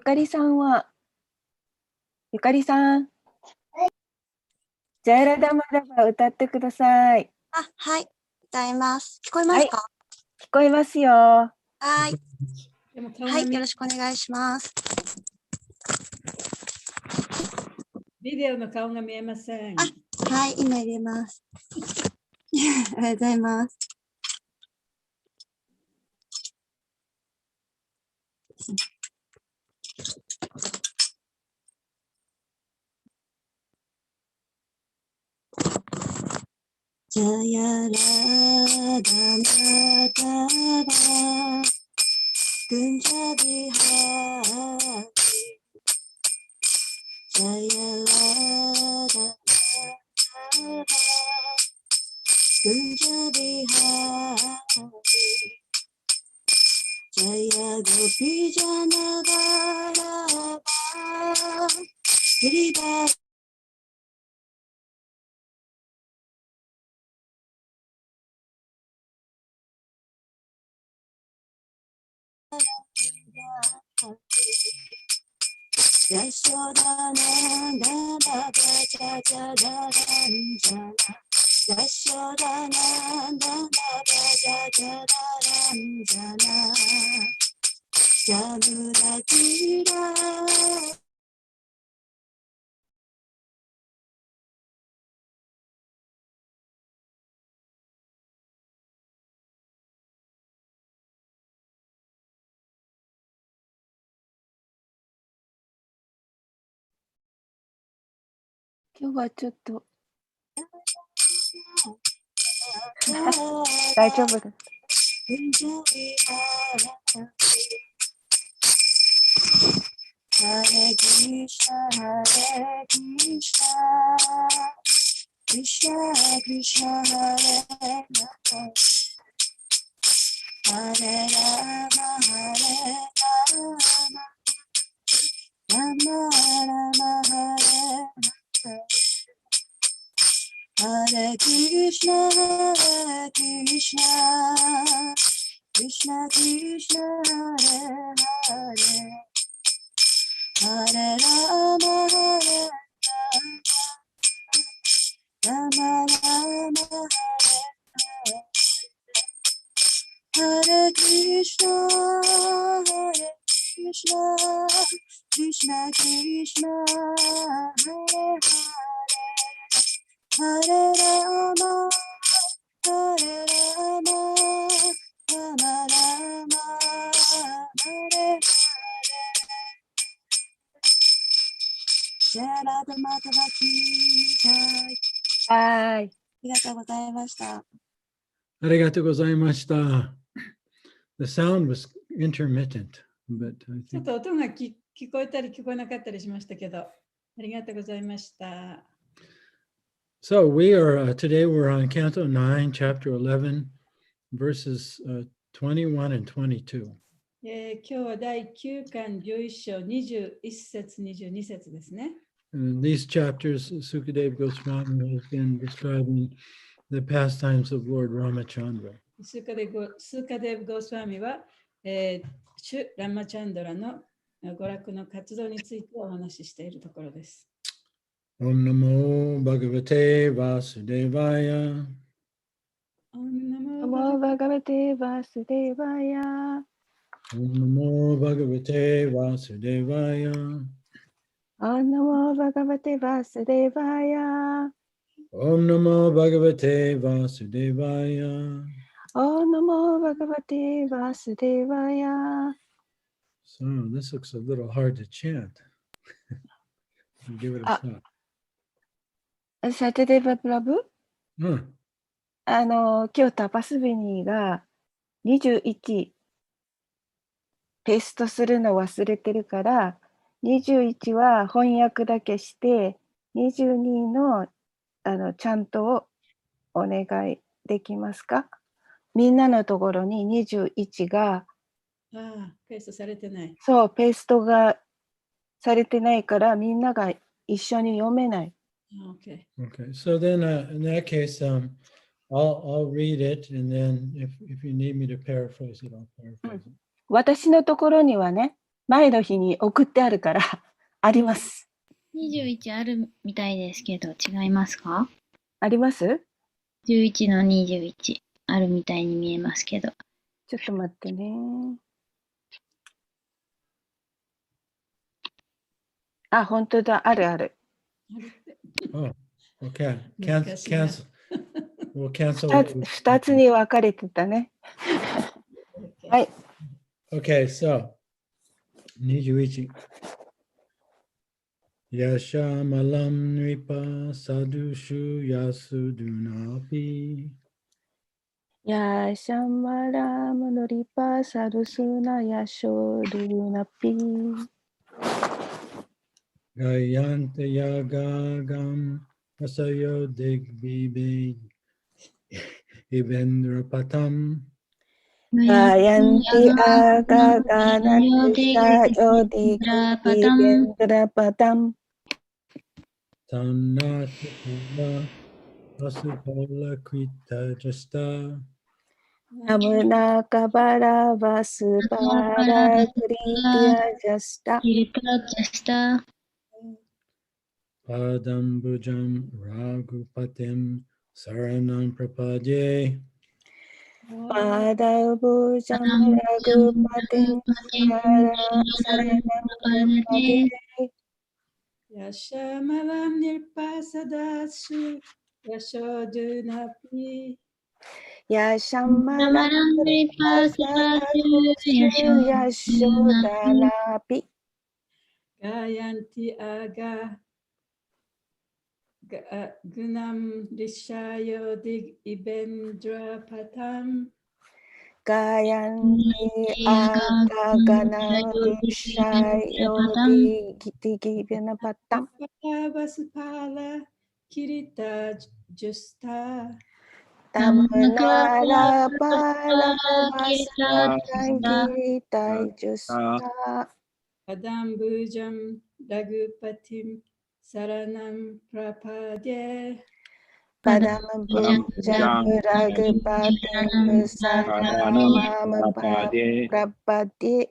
かりさんは、ゆかりさん、ジャイラダマラバ歌ってください。あ、はい。歌います。聞こえますか？聞こえますよ。はい。はい、よろしくお願いします。ビデオの顔が見えません。あ、はい、今入れます。ありがとうございます。ジャヤラダマダバグンジャビハリジャヤラダマダバグンジャビハリジャヤゴピジャナバラバギリバヤショダナンダダバチャチャダランジャナヤショダナンダダバチャチャダランジャナジャムラジラ今日はちょっと大丈夫です。ハレキリシナ、ハレキリシナ、クリシナ、クリシナ、ハレラマ、ハレラマ、ハレラマ、ラマラマ、ハレラマ、ハレキリシナ、ハレキリシナ、クリシナ、クリシナ、ハレハレ。ハレラマハレラマラマハレクリシナハレクリシナクリシナクリシナハレハレラマハレラマラマラマハレジャラダマタバキーはい。ありがとうございました。ありがとうございました。The sound was intermittent, but I ちょっ think と音が聞こえたり聞こえなかったりしましたけど、ありがとうございました。so. We are today we're on Canto 9, Chapter 11, verses 21 and 22. 今日は第9巻11章21節22節ですね。And in these chapters, Sukadeva Goswami has been describing the pastimes of Lord Ramachandra. スーカデブ・ゴースワミは、シュ・ラマチャンドラの娯楽の活動についてお話ししているところです。Om Namo Bhagavate Vasudevaya. Om ナモバガバテバスデバヤ。 Om Namo Bhagavate Vasudevaya. ナモバガバテバスデバヤ。 Om Namo Bhagavate Vasudevaya. ナモバガバテバスデバヤ。 So this looks a little hard to chant. Give it a shot. サテデバプラブ、 Huh. 今日タパスビニーが21ペーストするの忘れてるから、21は翻訳だけして、22のちゃんとをお願いできますか？みんなのところに21が、ペーストされてない。そう、ペーストがされてないから、みんなが一緒に読めない。Okay. Okay. So then, in that case, I'll read it, and then if you need me to paraphrase it, I'll paraphrase it. 私のところにはね、前の日に送ってあるからあります。21あるみたいですけど、違いますか？あります？ 11の21あるみたいに見えますけど。ちょっと待ってね。あ、本当だ、あるある。Oh, okay. 難 Cancel. しいな。 Cancel. We'll cancel. 2つに分かれてたね。はい。Okay, so 21. Yashamalam Nripa Sadushu Yasudunapi. やしゃまらむのりぱさるすなやしょるなぴ。Gayanta Yagagam Asayo Digbibe Ibendrapatam. ガヤンティアガガナルシャヨディグイベンドラパタン。Tamnakapala Asupala Krita Jasta. ナムナカバラバスパラクリティアジャスタ。キリタジャスタ。Padambujam Raghupatim Saranam Prapadye. パダブジャムラグパティンサラナムプラパディ。Yashamalam nirpasadashu yashodunapi. ヤシャマラムリパサダシュヤショダナピ。Gayanti aga gunam rishayo dig ibendra patam. ガヤンティアガガナルシャヨディギティギベナパタン。Vaspala kirita justa. タムナラパラバスパラギタイジュスタ。Adambujam Raghupatim Saranam Prapadye. パダムブジャムラグパティムサラマムパラパディ。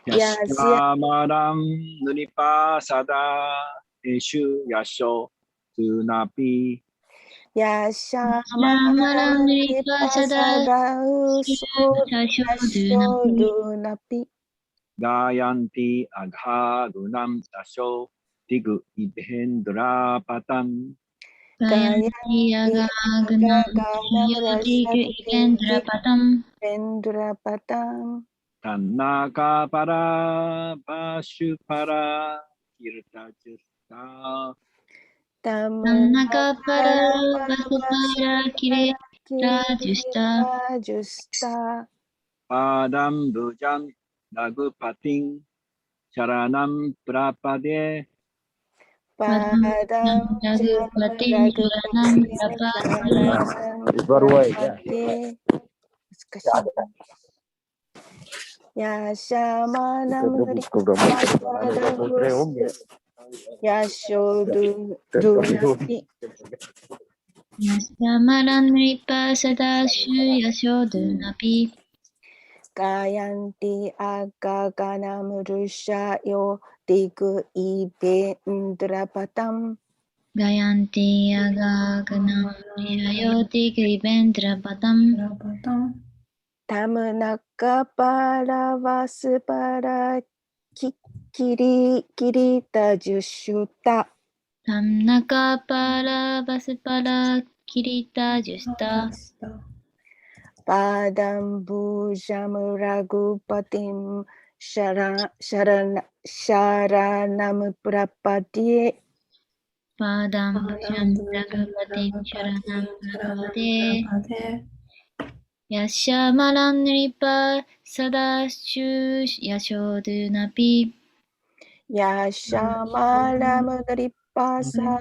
Yashamaram Nuripa Sada Eshu Yasho Tunapi. ヤシャマラムリパサダウソヤショルナピ。Gayanti Agha Gunam Tasho Tigu Ibhendra Patam. ガヤンティアガナムラシャティギベンドラパタン。Tanaka Para Bashu Para Kirta Justa. タムナカパラバスパラキレタジュスタ。ジュスタ。 Padam Bujam Raghupatim Sharanam Prapade. パダムジャムラグパティムサラナムプラパディ。難しい。ヤシャマナムリパサダウスヤショルナピ。ヤシャマランリパサダシュヤショドゥナピ。ガヤンティアガガナムルシャヨディグイベンドラパタン。ガヤンティアガガナムリシャヨディグイベンドラパタン。タムナカパラワスパラキリタジュシュタ。タムナカパラバスパラキリタジュスタ。パダンブジャムラグパティムシャラナムプラパディ。パダンブジャムラグパティムシャラナムプラパデ。ヤシャマランリパサダシュヤショドゥナピ。ヤシャマラムリパサダ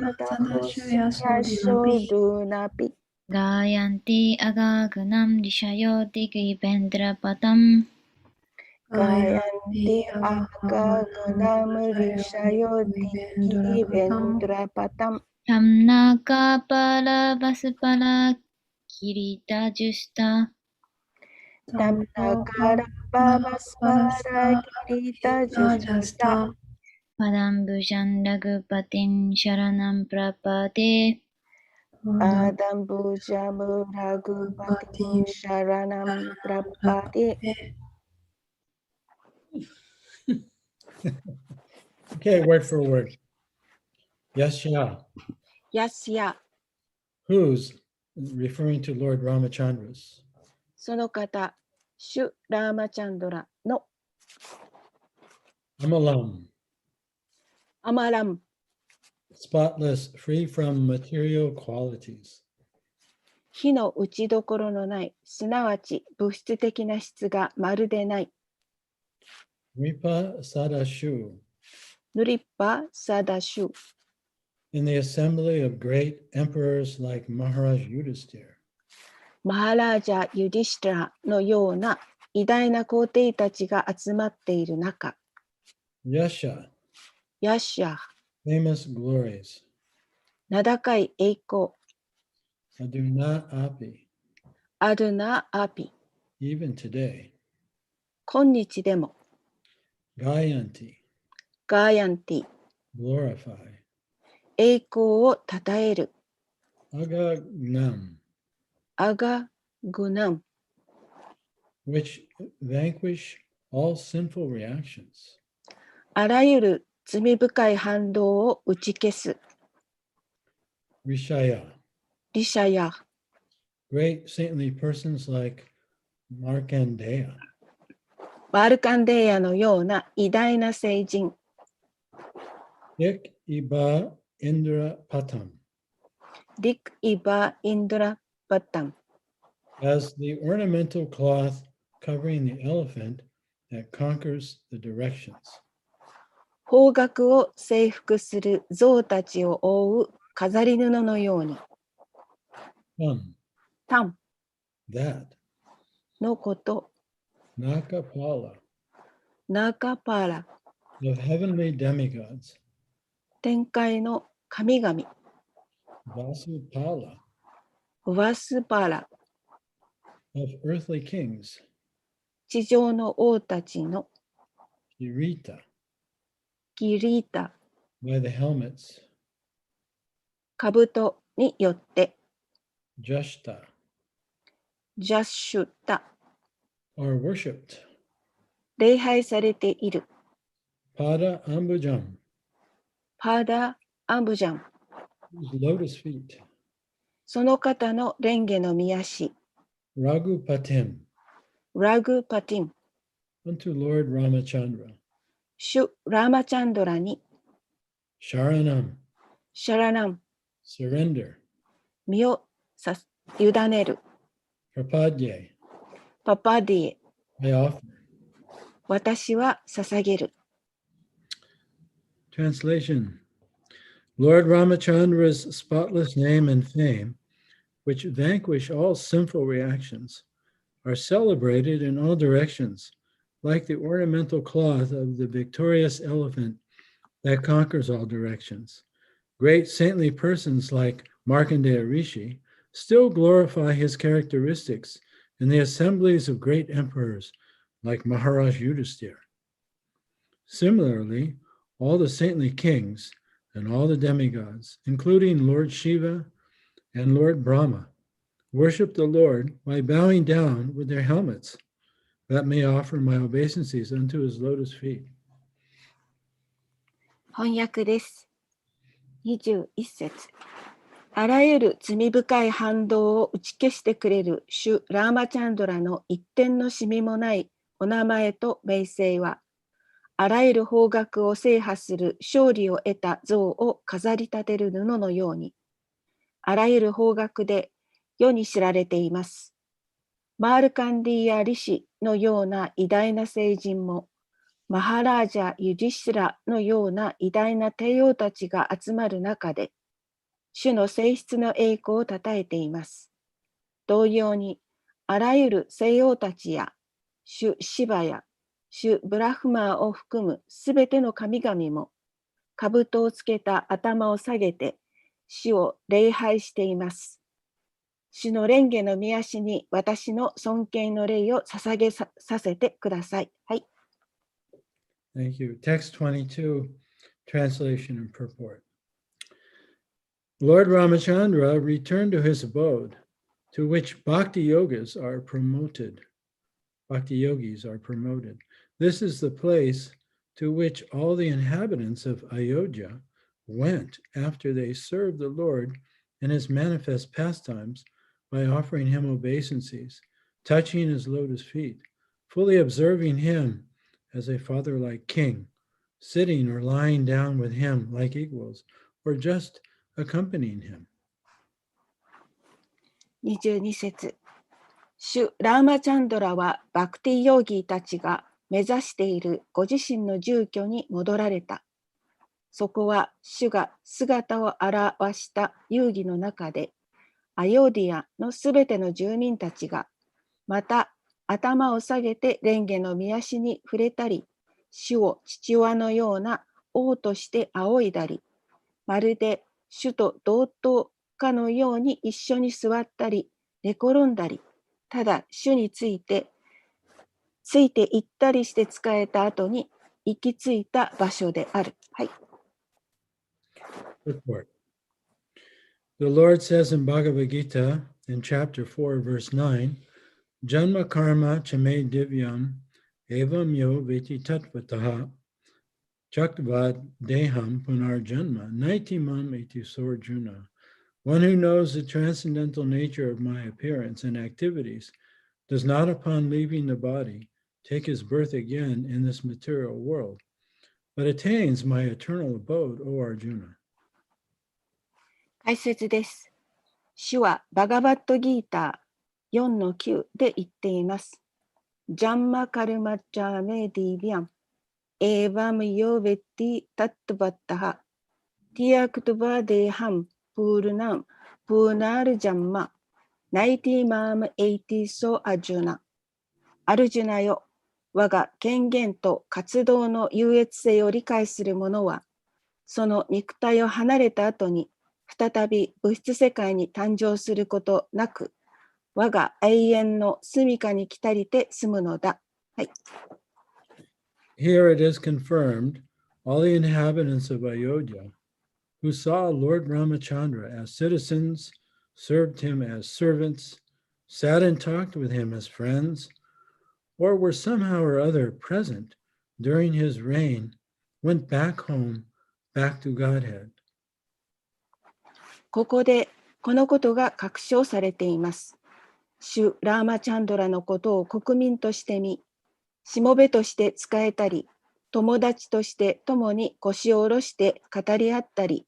ヤショドゥナピ。ガヤンティアガグナムリシャヨディグイベンドラパタン。ガヤンティアガグナムリシャヨディグイベンドラパタン。タムナカパラバスパラキリタジュスタ。タムナカラババスパラキリタジュシタ Padam Bhujan Raghupatin Sharanam Prapade. Padam Bhujamu Raghupatim Sharanam Prapade. Okay, word for word. Yasya, Yasya, whose, referring to Lord Ramachandra's. その方、シュ・ラーマチャンドラの Amalam, アマラム、 spotless, free from material qualities. 火の打ちどころのない、すなわち物質的な質がまるでない。Ripa Sadashu, ヌリッパ・サダシュ、 in the assembly of great emperors like Maharaj Yudhisthira. マハラージャ・ユディシュタラのような偉大な皇帝たちが集まっている中、 Yasha, ヤシャ、 famous glories. 名高い栄光、 Aduna Api, アドゥナ・アピ、 even today. 今日でも、 Gayanti, ガーヤンティ、 glorify. 栄光をたたえる、 Agagnam, アガ・グナム、 which vanquish all sinful reactions. あらゆる罪深い反動を打ち消す、 Rishaya, リシャヤ、 great saintly persons like Markandeya. マルカンデーヤのような偉大な聖人、 Ik Iba Indra Patam, リク・イバ・インドラ・バッタン、 as the ornamental cloth covering the elephant that conquers the directions. 方角を征服する象たちを覆う飾り布のように、 タン That のこと、 Nakapala ナカパラ、 of heavenly demigods, 天界の神々、 Vasupala ワスパラ、 of earthly kings, 地上の王たちの Kirita キリータ、 by the helmets, 兜によって、 Jashta ジャッシュタ、 are worshipped, 礼拝されている、 Pada Ambujam, パーダ・アンブジャン、 whose lotus feet, その方の蓮華の御足、 Raghupatim, ラグパティン、 unto Lord Ramachandra, シュ・ラーマチャンドラに、 Sharanam, シャラナム、 surrender, 身を委ねる、 Prapadye, パパディエ、 I offer. 私は捧げる。 Translation. Lord Ramachandra's spotless name and fame, which vanquish all sinful reactions, are celebrated in all directions, like the ornamental cloth of the victorious elephant that conquers all directions. Great saintly persons like Markandeya Rishi still glorify his characteristics in the assemblies of great emperors like Maharaj Yudhisthira. Similarly, all the saintly kings and all the demigods, including Lord Shiva and Lord Brahma, worship the Lord by bowing down with their helmets, that may offer my obeisances unto his lotus feet. 翻訳です。21節。あらゆる罪深い反動を打ち消してくれるシュ・ラーマチャンドラの一点のシミもないお名前と名声は、あらゆる方角を制覇する勝利を得た像を飾り立てる布のように、あらゆる方角で世に知られています。マールカンディヤ・リシのような偉大な聖人も、マハラージャ・ユディシュラのような偉大な帝王たちが集まる中で、主の性質の栄光をたたえています。同様に、あらゆる聖王たちや、主シバや、主ブラフマーを含むすべての神々も、兜をつけた頭を下げて、主を礼拝しています。主の蓮華の御足に私の尊敬の礼を捧げさせてください。はい。Thank you. Text 22, translation and purport. Lord Ramachandra returned to his abode, to which bhakti yogas are promoted. Bhakti yogis are promoted. This is the place to which all the inhabitants of Ayodhya went after they served the Lord in his manifest pastimes by offering him obeisances, touching his lotus feet, fully observing him as a father-like king, sitting or lying down with him like equals, or just accompanying him. 22節。主ラーマチャンドラはバクティヨーギーたちが目指しているご自身の住居に戻られた。そこは主が姿を現した遊戯の中で、アヨーディアのすべての住民たちが、また頭を下げて蓮華の御足に触れたり、主を父親のような王として仰いだり、まるで主と同等かのように一緒に座ったり、寝転んだり、ただ主について行ったりして仕えた後に行き着いた場所である。はい。Report. The Lord says in Bhagavad Gita, in chapter 4, verse 9, Janma karma chame divyam evam yo veti tatvataha chaktvad deham punar janma naitimam eti sorjuna. One who knows the transcendental nature of my appearance and activities does not, upon leaving the body, take his birth again in this material world, but attains my eternal abode, O Arjuna. 解説です。主はバガバットギーター 4-9 で言っています。ジャンマカルマチャメディビアン、エヴァムヨベティタットバッタハ、ティアクトバデハン、プールナン、プーナールジャンマ、ナイティマームエイティソアジュナ。アルジュナよ、我が権限と活動の優越性を理解する者は、その肉体を離れた後に、再び物質世界に誕生することなく、我が永遠の住処に来たりて住むのだ。はい。Here it is confirmed, all the inhabitants of Ayodhya, who saw Lord Ramachandra as citizens, served him as servants, sat and talked with him as friends, or were somehow or other present during his reign, went back home, back to Godhead. ここでこのことが確証されています。主ラーマチャンドラのことを国民として見、しもべとして仕えたり、友達として共に腰を下ろして語り合ったり、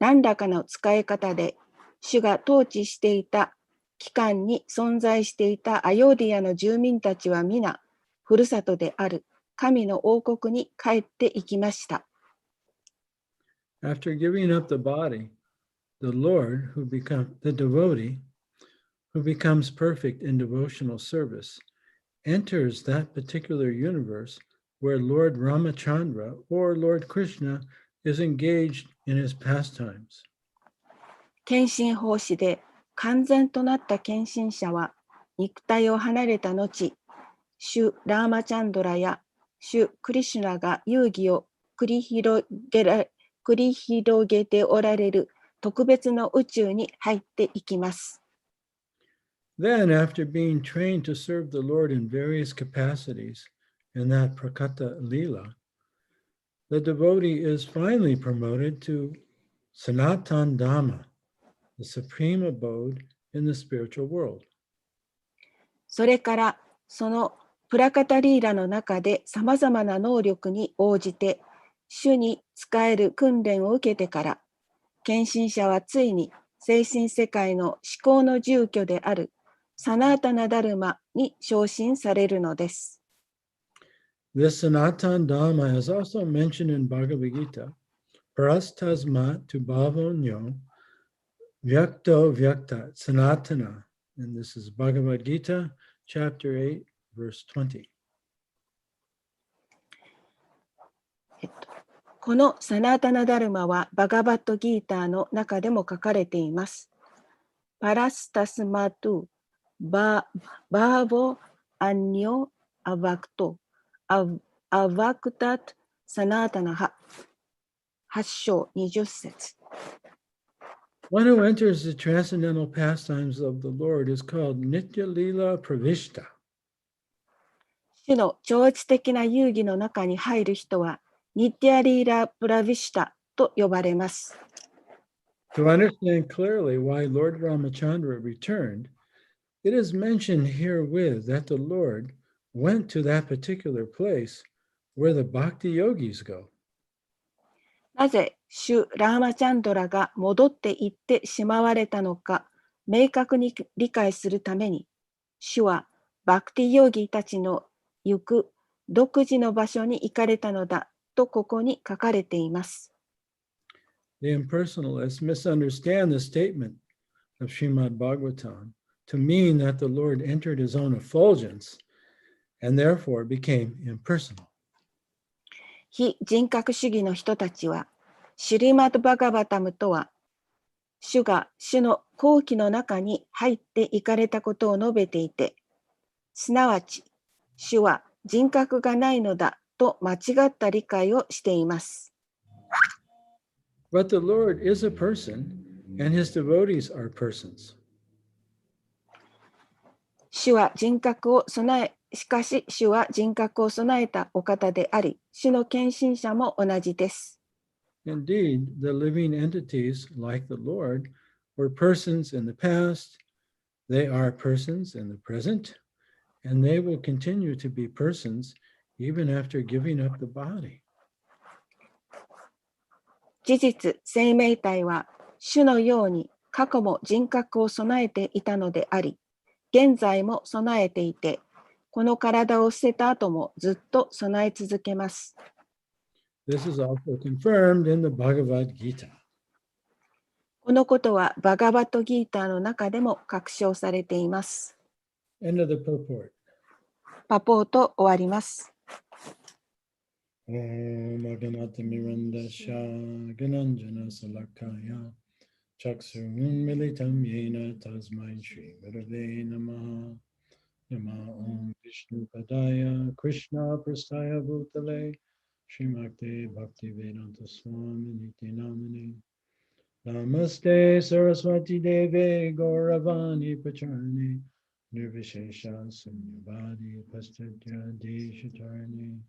何らかの使い方で主が統治していた期間に存在していたアヨーディアの住民たちは皆、ふるさとである神の王国に帰っていきました。After giving up the body, the Lord, the devotee, who becomes perfect in devotional service, enters that particular universe where Lord Ramachandra or Lord Krishna is engaged in his pastimes. 献身奉仕で完全となった献身者は肉体を離れた後、主ラーマチャンドラや主クリシュナが遊戯を繰り広げておられる特別の宇宙に入っていきます。Then, after being trained to serve the Lord in various capacities in that Prakata Lila, the devotee is finally promoted to Sanatan Dhamma, the supreme abode in the spiritual world. それからそのプラカタリーラの中でさまざまな能力に応じて主に仕える訓練を受けてから、献身者はついに精神世界の思考の住居であるサナータナダルマに昇進されるのです。This Sanatan Dhamma is also mentioned in Bhagavad Gita, Parastasmat tu bhavonyo vyakto vyakta sanatana. And this is Bhagavad Gita, chapter 8, verse 20. このサナータナダルマはバガバットギーターの中でも書かれています。パラスタスマトゥ、バーボ、アンニョ、アバクト、アバクタト、サナータナハ。8章20節。One who enters the transcendental pastimes of the Lord is called Nitya Lila Pravishta. 主の超越的な遊戯の中に入る人は、ニティアリーラ・プラヴィシタと呼ばれます。To understand clearly why Lord Ramachandra returned, it is mentioned herewith that the Lord went to that particular place where the bhakti yogis go. なぜ主ラーマチャンドラが戻っていってしまわれたのか明確に理解するために、主はバクティヨーギーたちの行く独自の場所に行かれたのだとここに書かれています。The impersonalists misunderstand the statement of Srimad Bhagavatam to mean that the Lord entered his own effulgence and therefore became impersonal. 非人格主義の人たちは、シュリマッド・バガバタムとは、主が主の後期の中に入って行かれたことを述べていて、すなわち、主は人格がないのだと間違った理解をしています。But the Lord is a person, and his devotees are persons. 主は人格を備え、しかし主は人格を備えたお方であり、主の献身者も同じです。Indeed, the living entities like the Lord were persons in the past, they are persons in the present, and they will continue to be persons even after giving up the body. 事実、生命体は主のように過去も人格を備えていたのであり、現在も備えていて、この体を捨てた後もずっと備え続けます。This is also confirmed in the Bhagavad Gita. このことはバガバットギーターの中でも確証されています。End of the purport. パポート終わります。Om Bhagavate Mirandasya Gananjana Salakaya Chaksurun Militam Yena Tasmai Shri Gurave Namaha Nama Om Vishnu Padaya Krishna Prastaya Bhutale Srimakte Bhakti Vedanta Swami Niti Namane Namaste Saraswati Deve Gauravani Pacharne Nirvishesha Sunyavadi Pastadya Deshatarne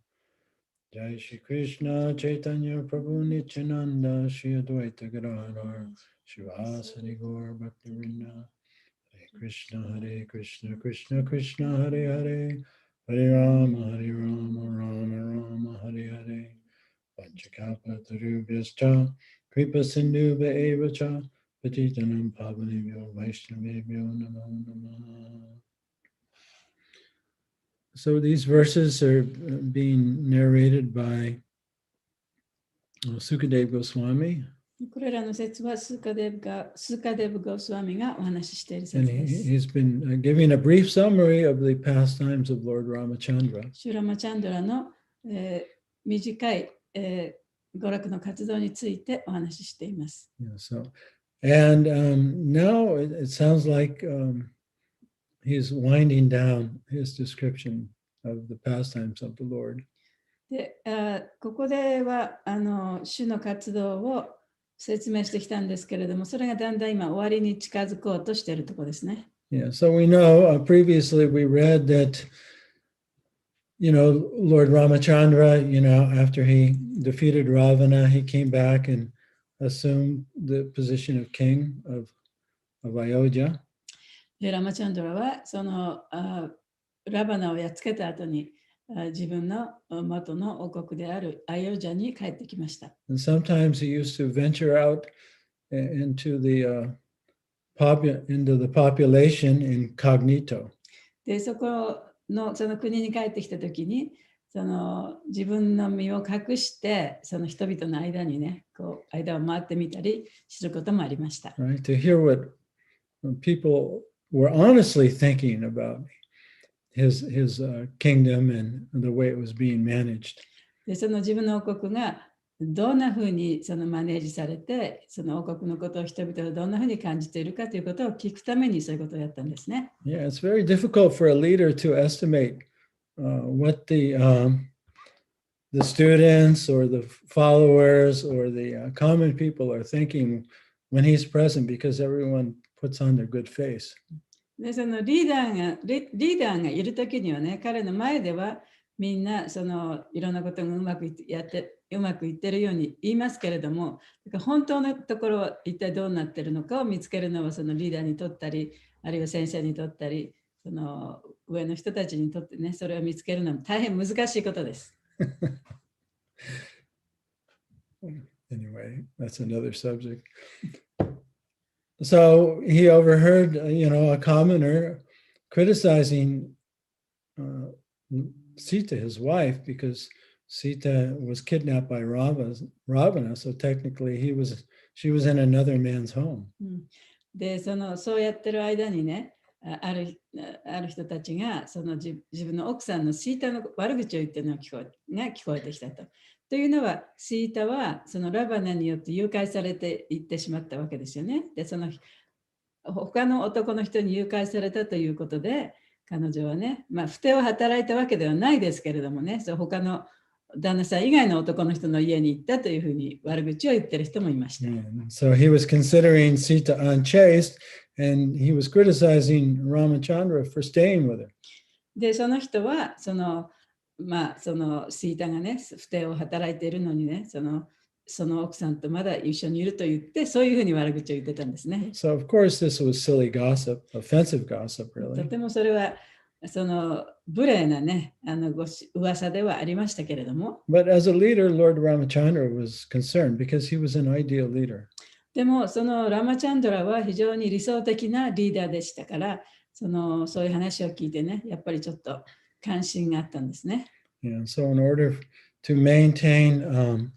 Jai Shri Krishna Chaitanya Prabhu Nityananda Shri Advaita Gadadhar Shivasari Gaur Bhaktivinoda Hare Krishna Krishna Krishna Hare Hare Hare Rama Rama Rama Hare Hare Panchakapa Tarubhyascha Kripa Sindhubhya Eva Cha Patitanam Pavanebhyo Vaishnavebhyo Namo Namah. So these verses are being narrated by Sukadeva Goswami. これらの説はスーカデブ・ゴスワミがお話ししている And 説です。 he's been giving a brief summary of the pastimes of Lord Ramachandra. シュラマチャンドラの、短い、娯楽の活動についてお話ししています。Yeah, so, and now it sounds like he's winding down his description of the pastimes of the Lord. で、ここでは主の活動を説明してきたんですけれども、それがだんだん今終わりに近づこうとしているところですね。Yeah, so we know previously we read that, Lord Ramachandra, after he defeated Ravana, he came back and assumed the position of king of Ayodhya. で、ラマチャンドラはそのラバナをやっつけた後に自分の元の王国であるアヨジャに帰ってきました。And sometimes he used to venture out into the population incognito. で、その国に帰ってきたときに、自分の身を隠して、その人々の間にね、間を回ってみたりすることもありました。Right, to hear what people were honestly thinking about his kingdom and the way it was being managed. で、その自分の王国がどんなふうにそのマネージされて、その王国のことを人々がどんなふうに感じているかということを聞くためにそういうことをやったんですね。Yeah, it's very difficult for a leader to estimate what the students or the followers or the common people are thinking when he's present, because everyone puts on their good face. でそのリーダーがいるときにはね、彼の前ではみんなそのいろんなことがうまくいってるように言いますけれども、だから本当のところは一体どうなってるのかを見つけるのはそのリーダーにとったり、あるいは先生にとったり、その上の人たちにとってね、それを見つけるのは大変難しいことです。Anyway, that's another subject. So he overheard, a commoner criticizing Sita, his wife, because Sita was kidnapped by Ravana. So technically, she was in another man's home. で、そうやってる間にね、ある人たちがその自分の奥さんのシータの悪口を言ってるのが聞こえてきたと。というのは、シータはそのラバナによって誘拐されていってしまったわけですよね。で、その他の男の人に誘拐されたということで、彼女はね、不貞を働いたわけではないですけれどもね、他の旦那さん以外の男の人の家に行ったというふうに悪口を言ってる人もいました。So he was considering Sita unchaste, and he was criticizing Ramachandra for staying with her. で、その人はそのシータがね、不貞を働いているのにね、その奥さんとまだ一緒にいると言って、そういうふうに悪口を言ってたんですね。So of course this was silly gossip, offensive gossip, と really. てもそれは無礼なね、噂ではありましたけれども。But as a leader, Lord Ramachandra was concerned because he was an ideal leader. でもそのラマチャンドラは非常に理想的なリーダーでしたから、そういう話を聞いてね、やっぱりちょっと関心があったんですね。Yeah, so in order to maintain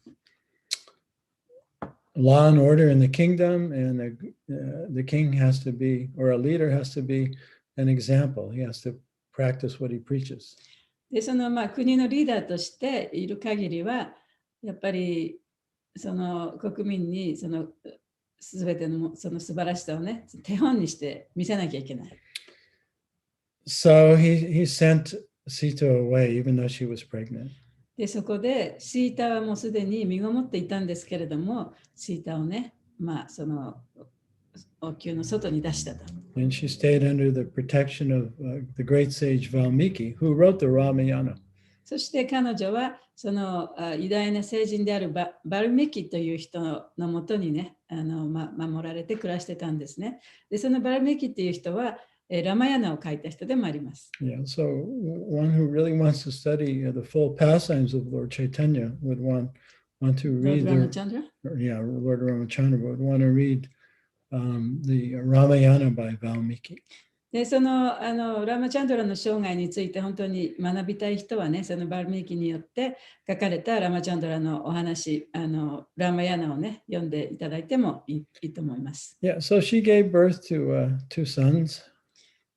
law and order in the kingdom, and the king has to be, or a leader has to be an example. He has to practice what he preaches. で、国のリーダーとしている限りは、やっぱり国民に全ての素晴らしさをね、手本にして見せなきゃいけない。So he sent Sita away, even though she was pregnant. で、そこでシータはもうすでに身ごもっていたんですけれども、シータをね、王宮の外に出したと。And she stayed under the protection of the great sage Valmiki, who wrote the Ramayana. そして彼女は偉大な聖人であるバルミキという人のもとにね、守られて暮らしてたんですね。で、そのバルミキという人はラマヤナを書いた人でもあります。Yeah, so one who really wants to study the full pastimes of Lord Chaitanya would want to read Lord Ramachandra would want to read the Ramayana by Valmiki. で、ラマチャンドラの生涯について本当に学びたい人はね、そのバルミキによって書かれたラマチャンドラのお話、ラマヤナをね、読んでいただいてもいいと思います。Yeah, so she gave birth to 2 sons.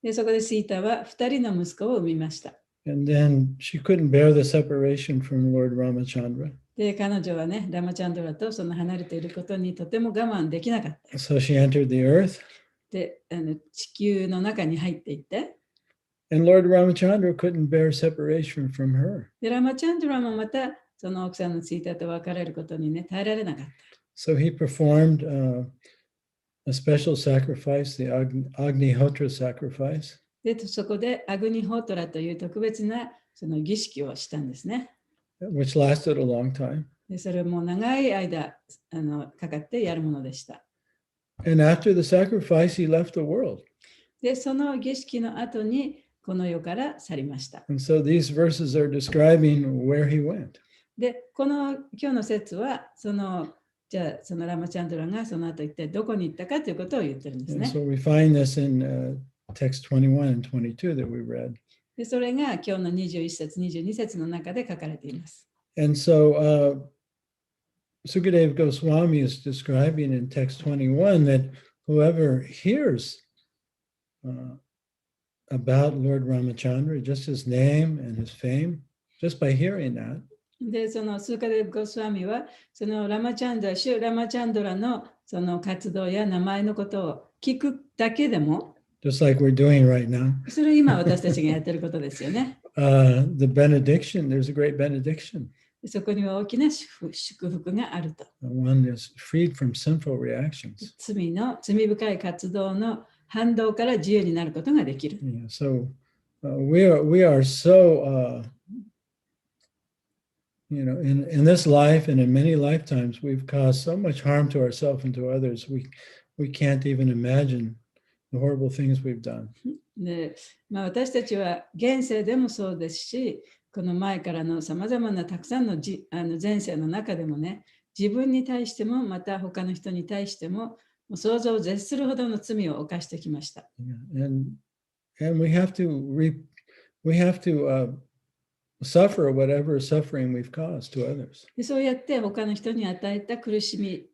で、そこでシータは2人の息子を産みました。And then she couldn't bear the separation from Lord Ramachandra. で、彼女はね、ラマチャンドラと離れていることにとても我慢できなかった。So she entered the earth. で、地球の中に入っていって。And Lord Ramachandra couldn't bear separation from her. で、ラマチャンドラもまたその奥さんのシータと別れることにね、耐えられなかった。So he performed a special sacrifice, the Agnihotra sacrifice. で、そこでアグニホートラという特別なその儀式をしたんですね。Which lasted a long time. で、それも長い間かかってやるものでした。And after the sacrifice, he left the world. で、その儀式の後にこの世から去りました。And so these verses are describing where he went. で、今日の説はじゃあそのラマチャンドラがその後一体どこに行ったかということを言ってるんですね。And so we find this in text 21 and 22 that we read. で、それが今日の21節、22節の中で書かれています。And so Sukadeva Goswami is describing in text 21 that whoever hears about Lord Ramachandra, just his name and his fame, just by hearing that, で、そのスーカデブ・ゴスワミは、そのラマチャンドラ、シュラマチャンドラのその活動や名前のことを聞くだけでも、just like we're doing right now. それ今私たちがやってることですよね。The benediction, there's a great benediction. そこには大きな祝福があると。One is freed from sinful reactions. 罪深い活動の反動から自由になることができる。Yeah, so we are so, in this life and in many lifetimes, we've caused so much harm to ourselves and to others. We can't even imagine the horrible things we've done. で、私たちは現世でもそうですし、この前からのさまざまなたくさんの前世の中でもね、自分に対してもまた他の人に対しても想像を絶するほどの罪を犯してきました。And we have to suffer whatever suffering we've caused to others. でそうやって他の人に与えた苦しみ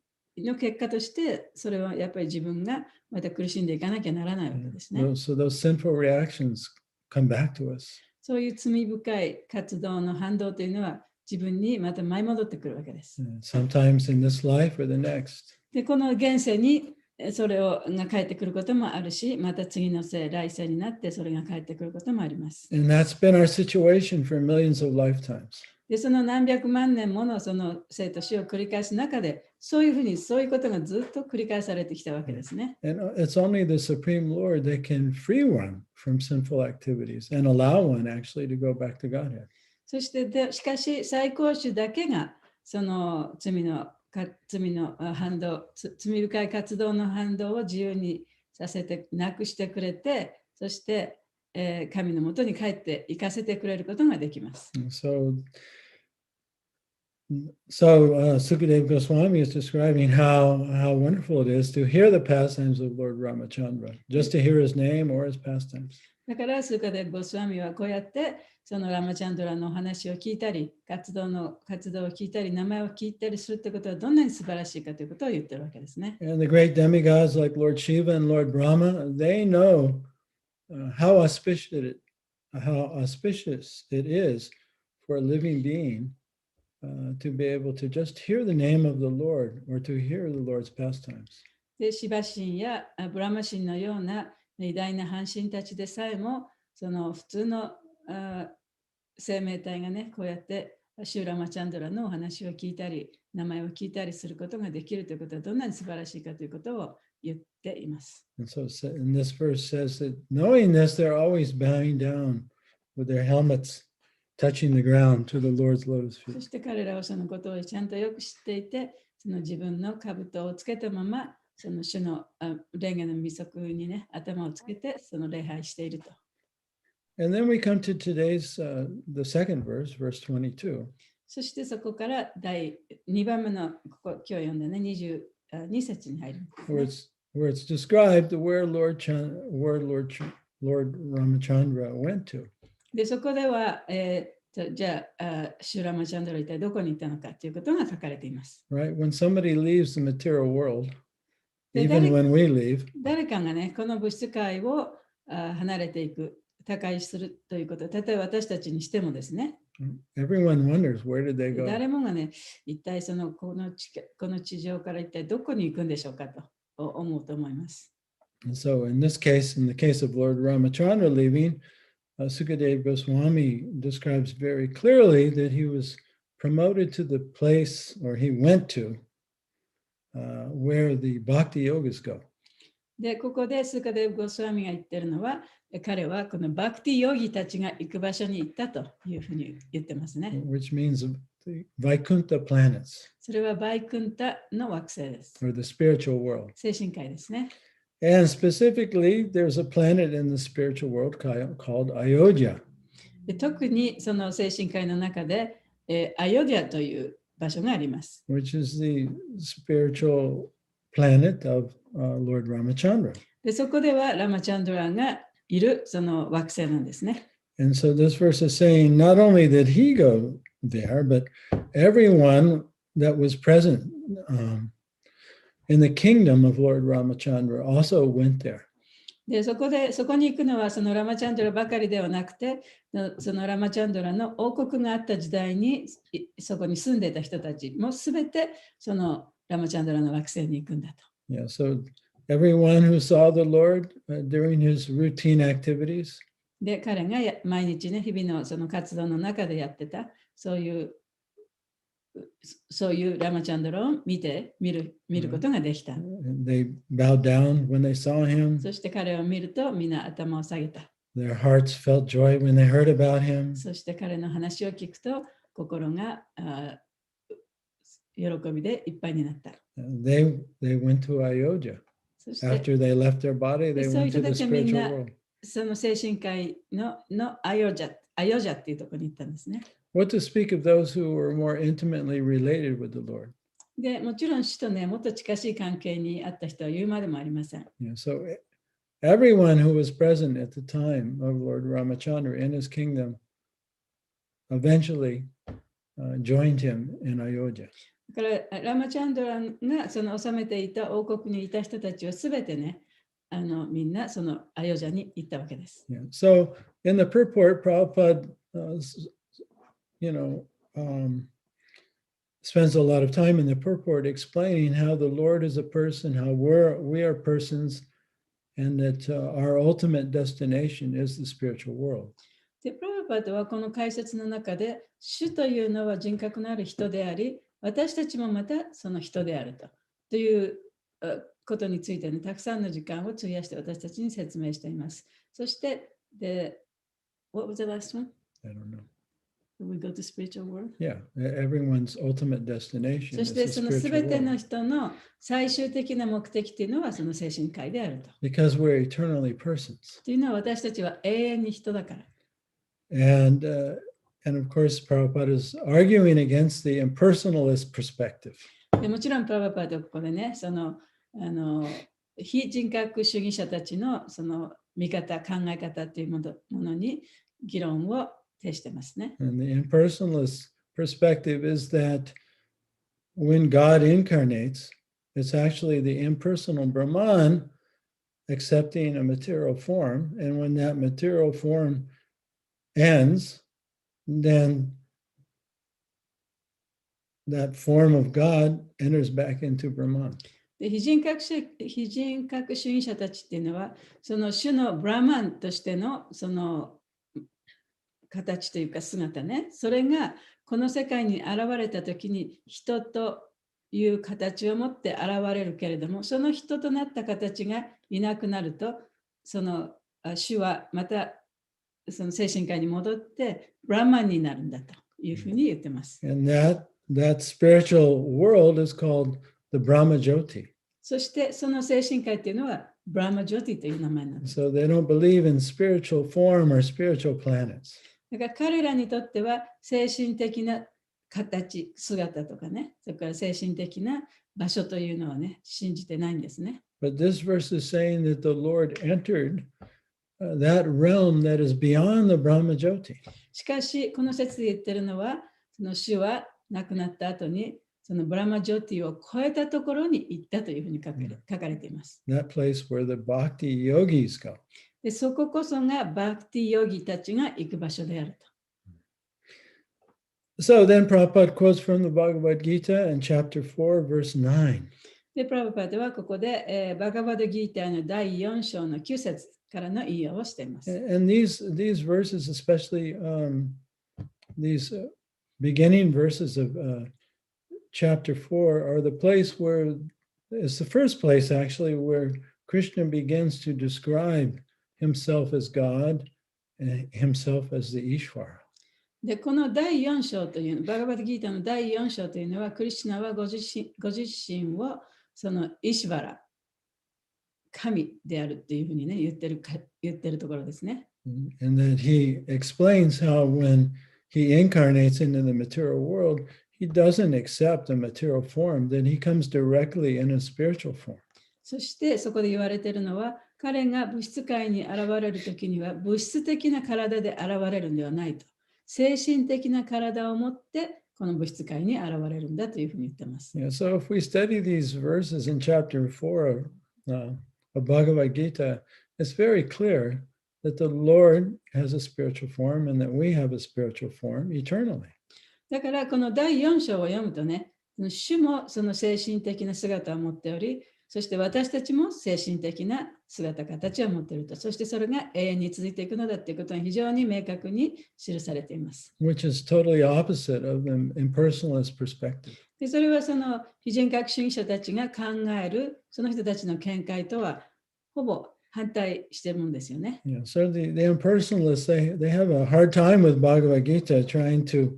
の結果として、それはやっぱり自分がまた苦しんでいかなきゃならないわけですね。So those sinful reactions come back to us. そういう罪深い活動の反動というのは自分にまた舞い戻ってくるわけです。Sometimes in this life or the next. で、この現世にそれが返ってくることもあるし、また次の世、来世になってそれが返ってくることもあります。And that's been our situation for millions of lifetimes. で、その何百万年ものその生と死を繰り返す中で、そういうことがずっと繰り返されてきたわけですね。And it's only the Supreme Lord that can free one from sinful activities and allow one actually to go back to Godhead. そしてしかし最高主だけがその罪の反動、罪深い活動の反動を自由にさせてなくしてくれて、そして、神のもとに帰って行かせてくれることができます。So Sukadeva Goswami is describing how wonderful it is to hear the pastimes of Lord Ramachandra, just to hear his name or his pastimes. だからスーカデヴ・ゴスワミはこうやってそのラマチャンドラのお話を聞いたり、活動を聞いたり、名前を聞いたりするってことはどんなに素晴らしいかということを言ってるわけですね。And the great demigods like Lord Shiva and Lord Brahma, they know how auspicious it is for a living being to be able to just hear the name of the Lord or to hear the Lord's pastimes. で、シバ神やブラマ神のような偉大な半神たちでさえも、その普通の生命体がね、こうやってシューラマチャンドラのお話を聞いたり、名前を聞いたりすることができるということはどんなに素晴らしいかということを言っています。And so in this verse says that knowing this, they're always bowing down with their helmets touching the ground to the Lord's lotus feet. そして彼らはそのことをちゃんとよく知っていて、その自分の兜をつけたまま、その主のレンゲの御足にね、頭をつけて、その礼拝していると。And then we come to today's, the second verse, verse 22. そしてそこから第2番目の今日読んだね、22節に入る、ね。Where it's described where Lord Ramachandra went to. で、そこでは、じゃあ、シューラマチャンドラは一体どこに行ったのかということが書かれています。Right? When somebody leaves the material world, even when we leave, 誰かがね、この物質界を離れていく、他界するということ、例えば私たちにしてもですね。everyone wonders where did they go? 誰もがね、一体この地上から一体どこに行くんでしょうかと思うと思います。And so in this case, in the case of Lord Ramachandra leaving, Sukadeva Goswami describes very clearly that he was promoted to the place, or he went to, where the Bhakti Yogas go. で、ここでスーカデヴ・ゴスワミが言ってるのは、彼はこのバクティヨギたちが行く場所に行ったというふうに言ってますね。Which means the Vaikuntha planets. それはバイクンタの惑星です。Or the spiritual world. 精神界ですね。And specifically, there's a planet in the spiritual world called Ayodhya. で、特にその精神界の中で、アヨディアという場所があります。Which is the spiritual planet of Lord Ramachandra. で、そこではラマチャンドラがいるその惑星なんですね。And so this verse is saying not only did he go there, but everyone that was present in the kingdom of Lord Ramachandra also went there. で、そこに行くのはそのラマチャンドラばかりではなくて、そのラマチャンドラの王国があった時代にそこに住んでいた人たちもすべてそのラマチャンドラの惑星に行くんだと。Yeah, so everyone who saw the Lord during his routine activities, で、彼が毎日ね、日々のその活動の中でやってた、そういうラマチャンドラを見ることができた。they bowed down when they saw him. そして彼を見るとみんな頭を下げた。Their hearts felt joy when they heard about him. そして彼の話を聞くと心が喜びでいっぱいになった。They went to Ayodhya. そして After they left their body, they そういう went 人 to た the ちはみん spiritual な world. その精神科医のアヨジャっていうところに行ったんですね。What to speak of those who were more intimately related with the Lord? で、もちろん死とね、もっと近しい関係にあった人は言うまでもありません。Yeah, so everyone who was present at the time of Lord Ramachandra in his kingdom eventually joined him in Ayodhya. だからラマチャンドラがその治めていた王国にいた人たちはすべてね、みんなそのアヨジャに行ったわけです。Yeah. So in the purport, Prabhupada, spends a lot of time in the purport explaining how the Lord is a person, how we are persons, and that our ultimate destination is the spiritual world. で、プラブパートはこの解説の中で、主というのは人格のある人であり、私たちもまたその人であるということについて、ね、たくさんの時間を費やして私たちに説明しています。そして、what was the last one? I don't know. We go to spiritual world? Yeah, everyone's ultimate destination そ is し the てそのすべ spiritual ての world. 人の最終的な目的というのはその精神界であると。Because we're eternally persons. というのは私たちは永遠に人だから。And of course, Prabhupada is arguing against the impersonalist perspective. でもちろんプラブパートはここでね、その非人格主義者たちのその見方、考え方というものに議論を呈してますね。And the impersonalist perspective is that when God incarnates, it's actually the impersonal Brahman accepting a material form. And when that material form ends, then that form of God enters back into Brahman. で非人格主義者たちっていうのは、その主のブラマンとしてのその形というか姿ね、それがこの世界に現れたときに人という形を持って現れるけれども、その人となった形がいなくなると、その主はまたその精神界に戻ってブラマンになるんだというふうに言ってます。And that spiritual world is called the Brahma Jyoti. そしてその精神界っていうのはブラマジョティという名前なんです。So they don't believe in spiritual form or spiritual planets. だから彼らにとっては精神的な形、姿とかね、それから精神的な場所というのはね、信じてないんですね。But this verse is saying that the Lord entered that realm that is beyond the Brahma Jyoti. しかし、この説で言ってるのは、その主は亡くなった後に、そのブラマジョティを超えたところに行ったというふうに書かれています。That place where the Bhakti yogis go. でそここそがバクティヨギたちが行く場所であると。So then Prabhupada quotes from the Bhagavad Gita in chapter 4, verse 9. で、プラブパートはここで、バガバドギーターの第4章の9節からの引用をしています。And these verses, especially these beginning verses of chapter 4, are the place where it's the first place actually where Krishna begins to describe himself as God and himself as the Ishvara. で、この第4章という、バガバドギーターの第4章というのは、クリシュナはご自身をそのイシュバラ、神であるっていうふうにね、言ってるところですね。And that he explains how when he incarnates into the material world, he doesn't accept a material form, then he comes directly in a spiritual form. そしてそこで言われているのは、彼が物質界に現れるときには、物質的な体で現れるんではないと。精神的な体を持って、この物質界に現れるんだというふうに言っています。Yeah, so if we study these verses in chapter 4 of Bhagavad Gita, it's very clear that the Lord has a spiritual form and that we have a spiritual form eternally. だからこの第4章を読むとね、主もその精神的な姿を持っており、そして私たちも精神的な姿、形を持っていると。そしてそれが永遠に続いていくのだということが非常に明確に記されています。Which is totally opposite of the impersonalist perspective. でそれはその非人格主義者たちが考えるその人たちの見解とはほぼ反対しているものですよね。Yeah, so the impersonalists, they have a hard time with Bhagavad Gita trying to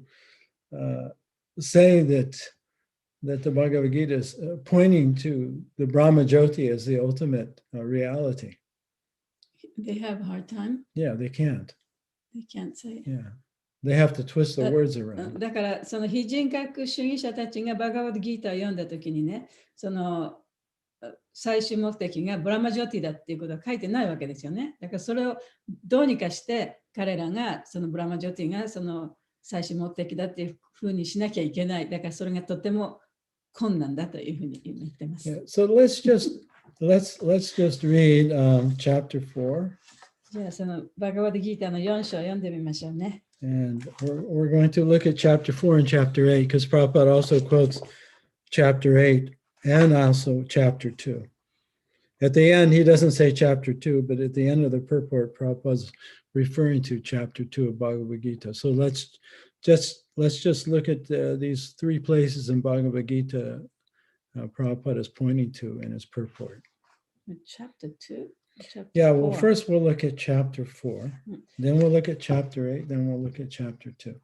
say that the Bhagavad Gita is pointing to the Brahma Jyoti as the ultimate reality. They have a hard time. Yeah, they can't. They can't say. Yeah, they have to twist the words around. だからその非人格主義者たちがバガバッドギーターを読んだときにね、その最終目的がブラマジョティだっていうことは書いてないわけですよね。だからそれをどうにかして彼らがそのブラマジョティがその最終目的だっていうふうにしなきゃいけない。だからそれがとても困難だというふうに言ってます。Yeah, so let's just read chapter 4. じゃあそのバガバッドギーターの4章を読んでみましょうね。And we're going to look at chapter 4 and chapter 8 because Prabhupada also quotes chapter 8 and also chapter 2. At the end, he doesn't say chapter 2, but at the end of the purport, Prabhupada's referring to chapter 2 of Bhagavad Gita. So let's just look at these three places in Bhagavad Gita Prabhupada is pointing to in his purport. Chapter 2? Chapter Yeah, well, 4. first we'll look at chapter 4, then we'll look at chapter 8, then we'll look at chapter 2.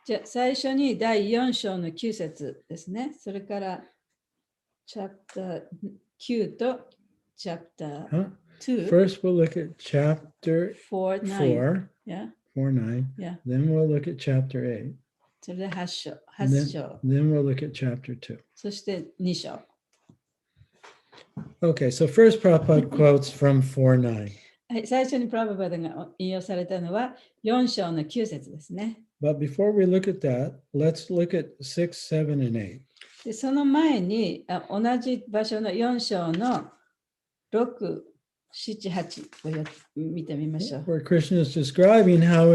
じゃあ最初に第4章の9節ですね。それからチャプター9とチャプター2。First we'll look at chapter 4, 4, yeah. 4, 9. Yeah. Then we'll look at chapter 8. それで8章。 And 8章。 then we'll look at chapter 2. そして2章。Okay, so first Prabhupada quotes from 4:9. はい、最初にプラブパダが引用されたのは4章の9節ですね。But before we look at that, let's look at 6, 7, and 8. でその前に同じ場所の4章の6、7、8を見てみましょう。Where Krishna is describing how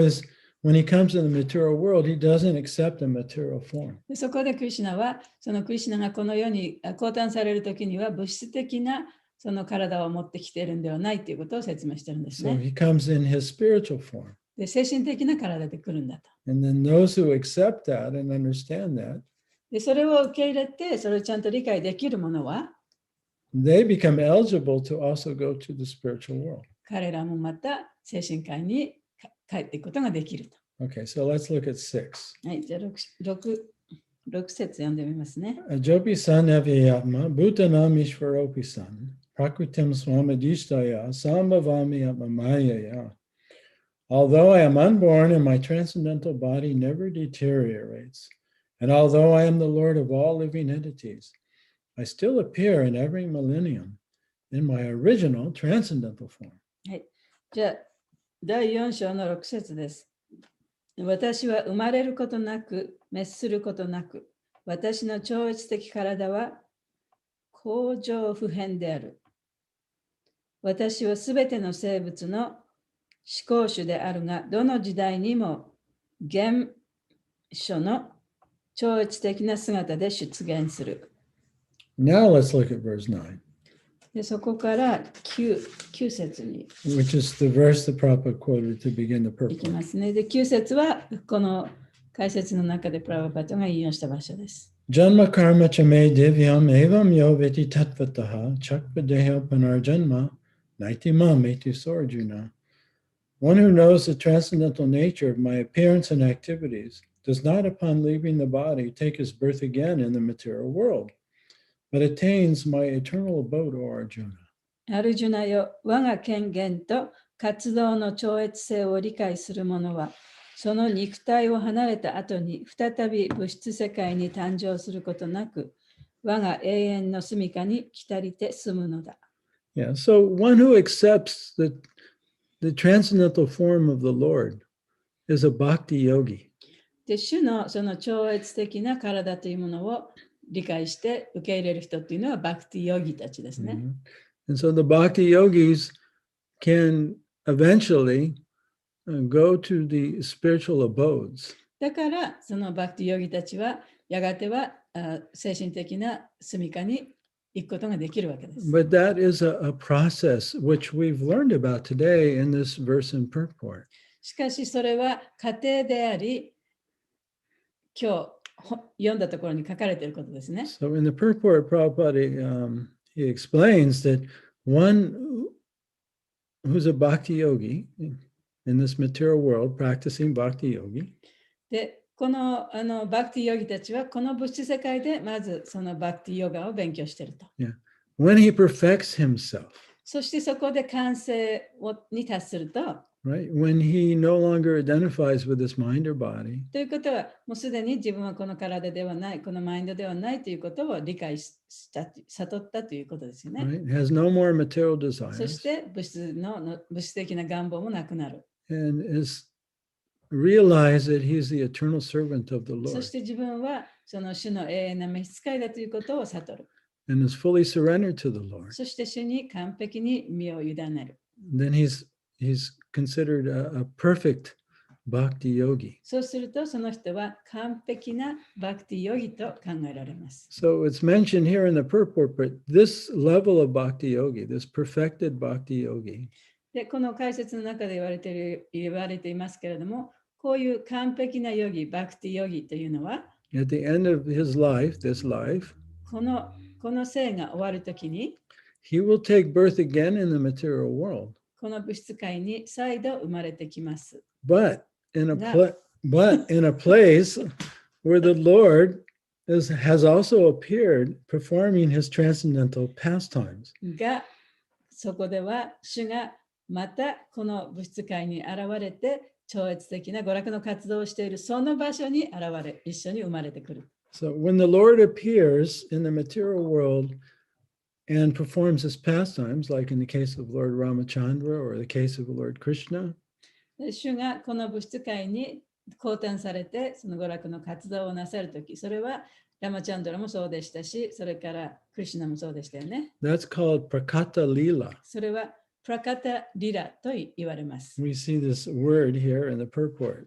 when he comes in the material world, he doesn't accept a material form. でそこでクリシュナは、そのクリシュナがこの世に降誕されるときには物質的なその体を持ってきているんではないということを説明してるんです So ね。 he comes in his spiritual form. で精神的な体で来るんだと。 And then those who accept that and understand that, でそれを受け入れて、それをちゃんと理解できるものは、 they become eligible to also go to the spiritual world. 彼らもまた精神界に帰っていくことができると。 Okay, so let's look at 6. はい、じゃあ 6節読んでみますね。 Ajopi san avyatma, bhutanam ishvaropi san, prakritam swamadishtaya, sambhavami atmamayaya. Although I am unborn and my transcendental body never deteriorates, and although I am the Lord of all living entities, I still appear in every millennium in my original transcendental form. はい、じゃあ第4章の6節です。私は生まれることなく、滅することなく、私の超越的体は恒常不変である。私はすべての生物の思考主であるが、どの時代にも現象の超越的な姿で出現する。Now let's look at verse 9. でそこから9節に Which is the verse that Prabhupada quoted to begin the 行き purport. ますね。で、9節はこの解説の中でプラバパトが引用した場所です。Janma karma chame divyam evam yo veti tatvataha chakvadeha panarjanma naitimam eti sorjuna. One who knows the transcendental nature of my appearance and activities does not upon leaving the body take his birth again in the material world, but attains my eternal abode, O Arjuna. アルジュナよ、我が権限と活動の超越性を理解する者は、その肉体を離れた後に再び物質世界に誕生することなく、我が永遠の住処に来たりて住むのだ。Yeah, so one who accepts the transcendental form of the Lord is a bhakti yogi. で、主のその超越的な体というものを理解して受け入れる人っていうのはバクティヨギたちですね。And so the bhakti yogis can eventually go to the spiritual abodes. だからそのバクティヨギたちはやがては精神的な住処に行くことができるわけです。But that is a process which we've learned about today in this verse in purport. しかしそれは過程であり、今日読んだところに書かれていることですね。So in the purport, Prabhupada, he explains that one who's a bhakti yogi in this material world, practicing bhakti yogi, で、このバクティヨギたちはこの物質世界でまずそのバクティヨガを勉強していると。when he perfects himself, そしてそこで完成に達すると、right? When he no longer identifies with his mind or body, ということは、もうすでに自分はこの体ではない、このマインドではないということを理解した、悟ったということですよね。right? Has no more material そ desires して物質的な願望もなくなる。and is realize that he's the eternal servant of the そ Lord して自分はその主の永遠な召使いだということを悟る。and is fully surrendered to the Lord. そして主に完璧に身を委ねる。Then he's considered a perfect bhakti yogi. そうするとその人は完璧なバクティヨギと考えられます。So it's mentioned here in the purport, but this level of bhakti yogi, this perfected bhakti yogi, で、この解説の中で言われていますけれども、こういう完璧なヨギ、バクティヨギというのは、at the end of his life, this life, この生が終わるときに、he will take birth again in the material world. この物質界に再度生まれてきます。But in a place where the Lord has also appeared performing his transcendental pastimes. が、そこでは主がまたこの物質界に現れて、超越的な娯楽の活動をしているその場所に現れ、一緒に生まれてくる。So when the Lord appears in the material world and performs his pastimes, like in the case of Lord Ramachandra or the case of Lord Krishna, 主がこの物質界に降誕されて、その娯楽の活動をなさるとき、それはラマチャンドラもそうでしたし、それからクリシュナもそうでしたよね。that's called Prakata Lila. それはプラカタリラと言われます。We see this word here in the purport.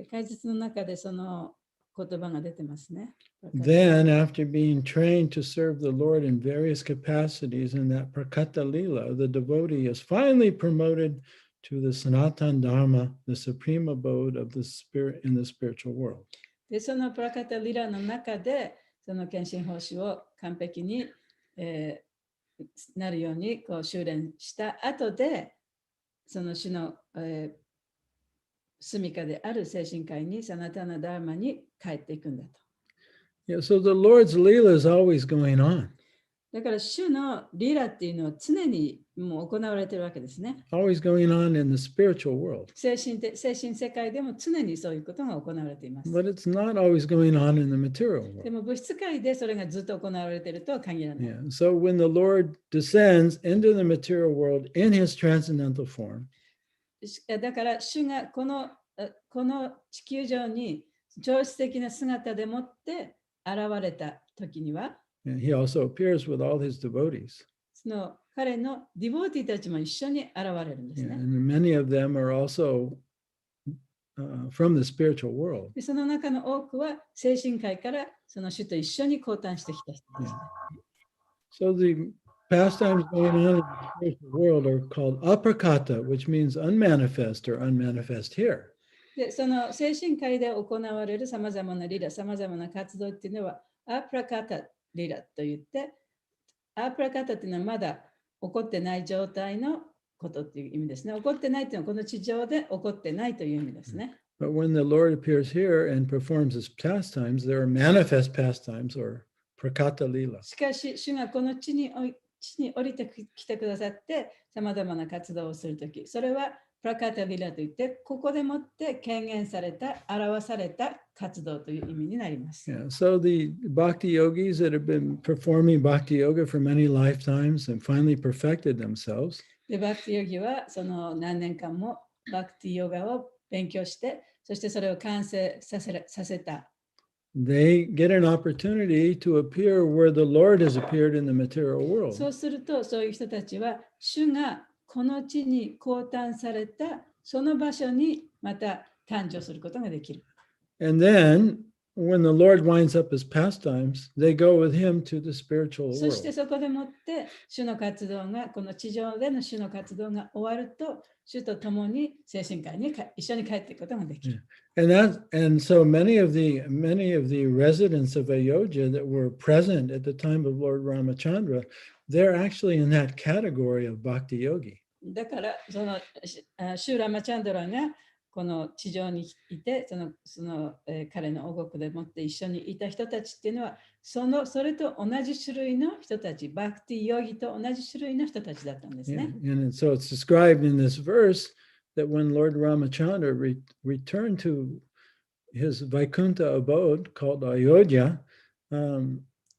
解説の中でその言葉が出てますね。Then, after being trained to serve the Lord in various capacities in that Prakata Lila, the devotee is finally promoted to the Sanatana Dharma, the supreme abode of the spirit in the spiritual world. で、そのプラカタリラの中で、その献身奉仕を完璧に、なるようにこう修練した後で、その主の、住処である精神界にサナタナダーマに帰っていくんだと。Yeah, so the Lord's Lila is always going on. だから主のリラっていうのは常にもう行われているわけですね。Always going on in the spiritual world. 精神世界でも常にそういうことが行われています。But it's not always going on in the material で world. も物質界でそれがずっと行われているとは限らない。Yeah. So when the Lord descends into the material world in his transcendental form, だから主がこの地球上に超越的な姿でもって現れた時には、and he also appears with all his devotees. その彼のディボーティたちも一緒に現れるんです Yeah, ね。and many of them are also from the spiritual world. でその中の多くは精神界からその主と一緒に交談してきた人です、ね。So the pastimes going on in the spiritual world are called aprakata, which means unmanifest or unmanifest here. でその精神界で行われるさまざまなリラ、さまざまな活動っていうのはアプラカタリラと言って、アプラカタっていうのはまだ起こってない状態のことっていう意味ですね。起こってないっていうのはこの地上で起こってないという意味ですね。But when the Lord appears here and performs his pastimes, there are manifest pastimes or prakata lila. しかし、主がこの地に降りてきてくださって、さまざまな活動をするとき、それはプラカタリラといって、ここでもって権限された、表された活動という意味になります。Yeah, so the bhakti yogis that have been performing bhakti yoga for many lifetimes and finally perfected themselves, で、バクティヨギはその何年間もバクティヨガを勉強して、そしてそれを完成させた。they get an opportunity to appear where the Lord has appeared in the material world. そうすると、そういう人たちは、主がこの地に降誕されたその場所にまた誕生することができる。And then, when the Lord winds up his pastimes, they go with him to the spiritual そして world. そこでもって主の活動が、この地上での主の活動が終わると、主と共に精神科医に一緒に帰っていくことができる。And so many of the residents of Ayodhya that were present at the time of Lord Ramachandra, they're actually in that category of bhakti yogi. だからそのシューラマチャンドラがこの地上にいて、彼の王国でもって一緒にいた人たちっていうのは、それと同じ種類の人たち、バクティヨギと同じ種類の人たちだったんですね。And so it's described in this verse that when Lord Ramachandra returned to his Vaikuntha abode called Ayodhya,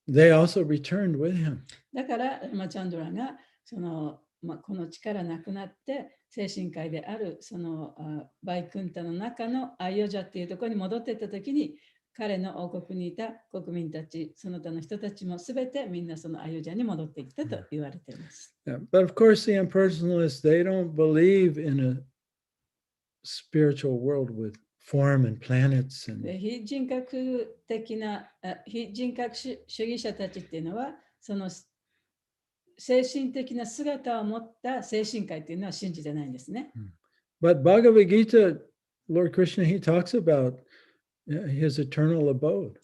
they also returned with him. だからラマチャンドラがこの力なくなって精神界であるそのバイクンタの中のアヨジャっていうところに戻っていったときに、彼の王国にいた国民たち、その他の人たちもすべてみんなそのアヨジャに戻っていったと言われています。But of course, the impersonalists, they don't believe in a spiritual world with form and planets. And 非人格主義者たちっていうのは、その精神的な姿を持った精神界っていうのは信じてないんですね。But Bhagavad Gita, Lord Krishna, he talks about his eternal abode.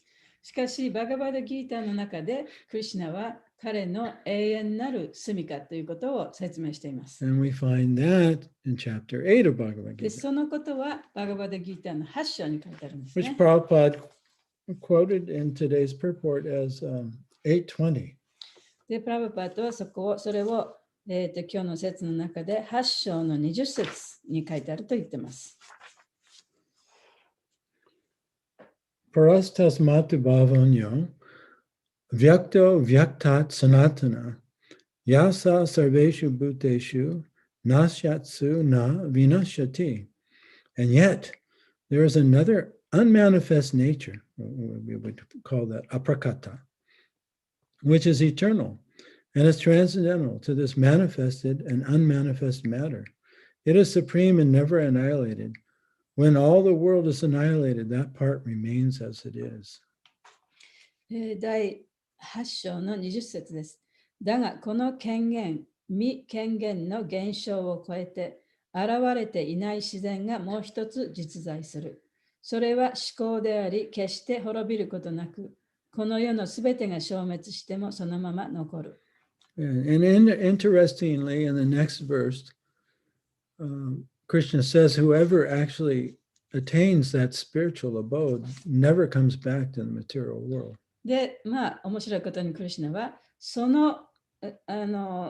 しかし、バガバダギーターの中で、クリシュナは彼の永遠なる住処ということを説明しています。And we find that in chapter 8 of Bhagavad で、 Gita, そのことはバガバダギーターの8章に書いてあるんですね。 which Prabhupada quoted in today's purport as 820. で、プラブパートはそれを、今日の説の中で8章の20節に書いてあると言っています。Parastasmatu bhavanyo vyakto vyaktat sanatana yasa sarveshu bhuteshu nasyatsu na vinashyati. And yet, there is another unmanifest nature, we would call that aprakata, which is eternal and is transcendental to this manifested and unmanifest matter. It is supreme and never annihilated. When all the world is annihilated, that part remains as it is. 第8章の20節です。だが、この権限、未権限の現象を超えて、現れていない自然がもう一つ実在する。それは思考であり、決して滅びることなく、この世のすべてが消滅してもそのまま残る。And interestingly, in the next verse, Krishna says whoever actually attains that spiritual abode never comes back to the material world. で、面白いことにクリシュナは、その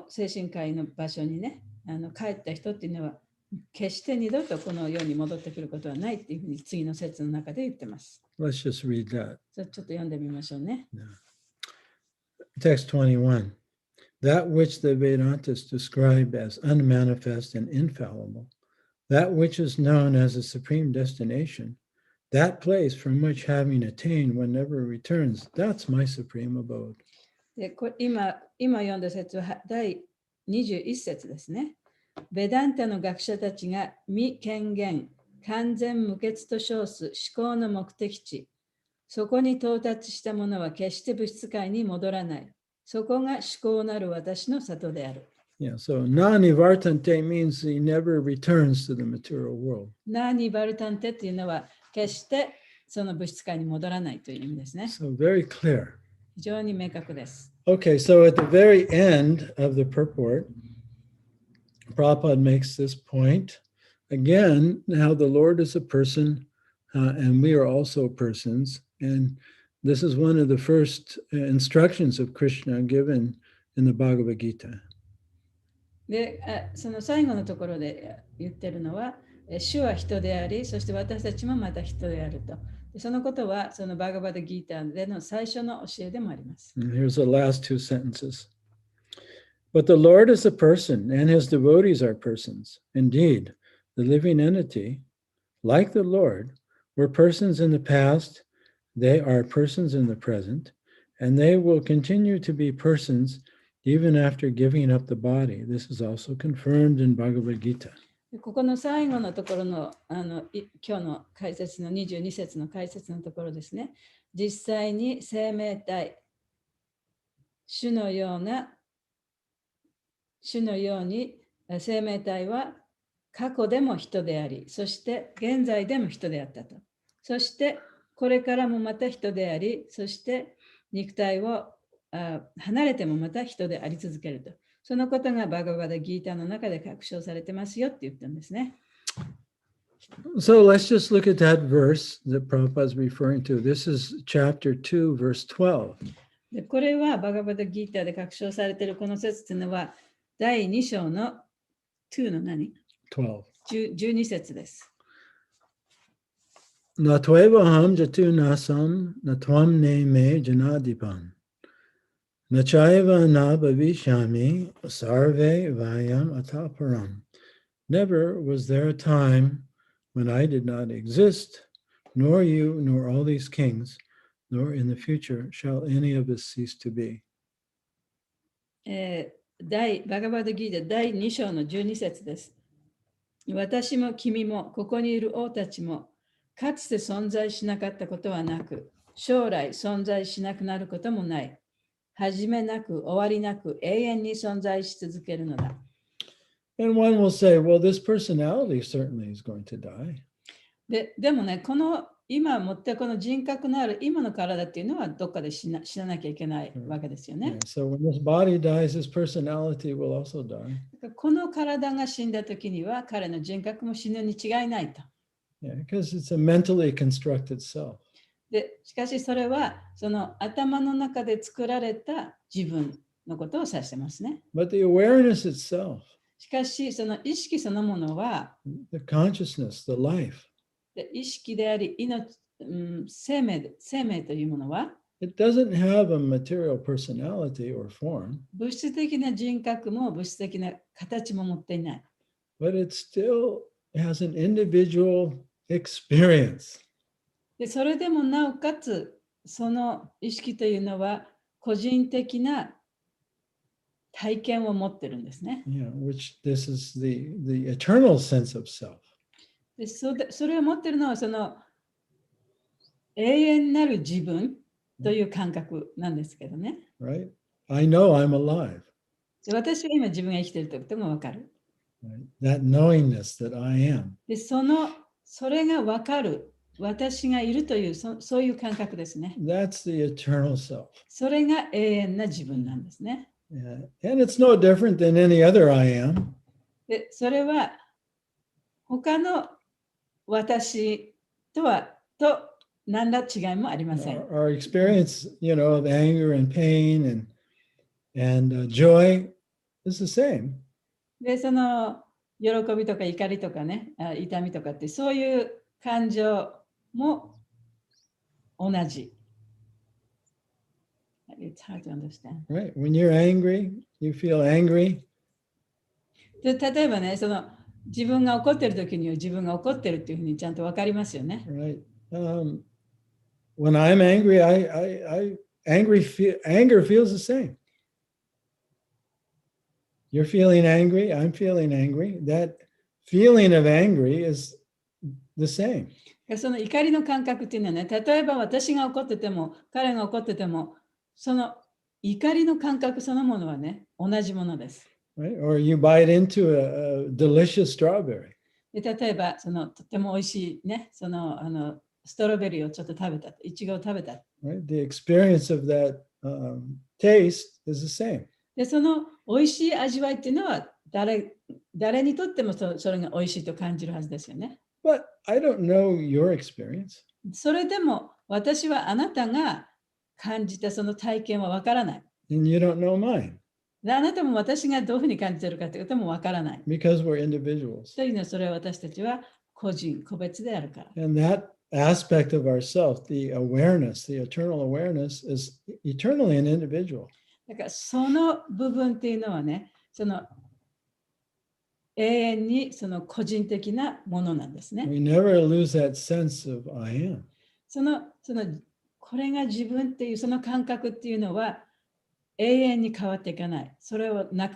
精神界の場所にね、帰った人っていうのは、決して二度とこの世に戻ってくることはないっていうふうに次の説の中で言ってます。Let's just read that. ちょっと読んでみましょうね。Text 21. That which the Vedantas describe as unmanifest and infallible, that which is known as a supreme destination, that place from which having attained one never returns, that's my supreme abode. で今読んだ説は第21節ですね。ベダンタの学者たちが未権限、完全無欠と称す思考の目的地、そこに到達した者は決して物質界に戻らない。そこが思考なる私の里である。Yeah, so na-nivartante means he never returns to the material world. ナーニバルタンテっていうのは決してその物質界に戻らないという意味ですね。So very clear. 非常に明確です。Okay, so at the very end of the purport, Prabhupada makes this point. Again, how the Lord is a person and we are also persons. And this is one of the first instructions of Krishna given in the Bhagavad Gita. で、その最後のところで言ってるのは、主は人であり、そして私たちもまた人であると。そのことは、そのバガバダギータでの最初の教えでもあります。And here's the last two sentences. But the Lord is a person, and his devotees are persons. Indeed, the living entity, like the Lord, were persons in the past, they are persons in the present, and they will continue to be persons even after giving up the body. This is also confirmed in Bhagavad Gita. ここの最後のところの、今日の解説の22節の解説のところですね。実際に生命体、主のように生命体は過去でも人であり、そして現在でも人であったと。そしてこれからもまた人であり、そして肉体を離れてもまた人であり続けると。そのことがバガバダギータの中で確証されてますよって言ったんですね。So let's just look at that verse that Prabhupada is referring to. This is chapter 2, verse 12. でこれはバガバダギータで確証されているこの説というのは第2章の2の何 ?12 節です。Na tveva ham jatu nasam na tvam ne me janadipam. Na chaiva na bhavishami sarve vayam ataparam. Never was there a time when I did not exist, nor you, nor all these kings, nor in the future shall any of us cease to be. バガバダギータ第2章の12節です。私も君もここにいる王たちもかつて存在しなかったことはなく、将来存在しなくなることもない。始めなく終わりなく永遠に存在し続けるのだ。And one will say, well, this personality certainly is going to die. でもね、この今持ってこの人格のある今の体っていうのはどっかで死ななきゃいけないわけですよね。So when this body dies, this personality will also die. この体が死んだ時には彼の人格も死ぬに違いないと。Yeah, because it's a mentally constructed self. でしかしそれはその頭の中で作られた自分のことを指してますね。But the awareness itself, しかしその意識そのものは the consciousness, the life, で意識であり生命というものは it doesn't have a material personality or form, 物質的な人格も物質的な形も持っていない。but it still has an individual experience. でそれでもなおかつその意識というのは個人的な体験を持ってるんですね。Yeah, which this is the eternal sense of self. でそれを持ってるのはその永遠なる自分という感覚なんですけどね。Right? I know I'm alive. で私は今自分が生きているということも分かる。Right? That knowingness that I am. でそれが分かる私がいるというそういう感覚ですね。That's the eternal self. それが永遠な自分なんですね。Yeah. And it's no different than any other I am. でそれは他の私と何ら違いもありません。Our experience, of anger and pain and joy is the same. で、その喜びとか怒りとかね、痛みとかってそういう感情も同じ。It's hard to understand. Right? When you're angry, you feel angry. で例えばね、その自分が怒ってる時には自分が怒ってるっていうふうにちゃんと分かりますよね。Right? When I'm angry, anger feels the same. You're feeling angry, I'm feeling angry. That feeling of angry is the same. その怒りの感覚っていうのはね、例えば私が怒ってても、彼が怒ってても、その怒りの感覚そのものはね、同じものです。Right? Or you bite into a delicious strawberry. で例えば、そのとても美味しいね、そのストロベリーをちょっと食べた、イチゴを食べた。Right? The experience of that taste is the same. で、その美味しい味わいっていうのは誰にとってもそれが美味しいと感じるはずですよね。But I don't know your experience. それでも私はあなたが感じたその体験はわからない。And you don't know mine. であなたも私がどういうふうに感じているかということもわからない。Because we're individuals. というのはそれは私たちは個別であるから。And that aspect of ourself, the awareness, the eternal awareness is eternally an individual. だからその部分っていうのはね、その永遠にその個人的なものなんですね。We never lose that sense of I am. これが自分っていうその感覚っていうのは永遠に変わっていかない。それがな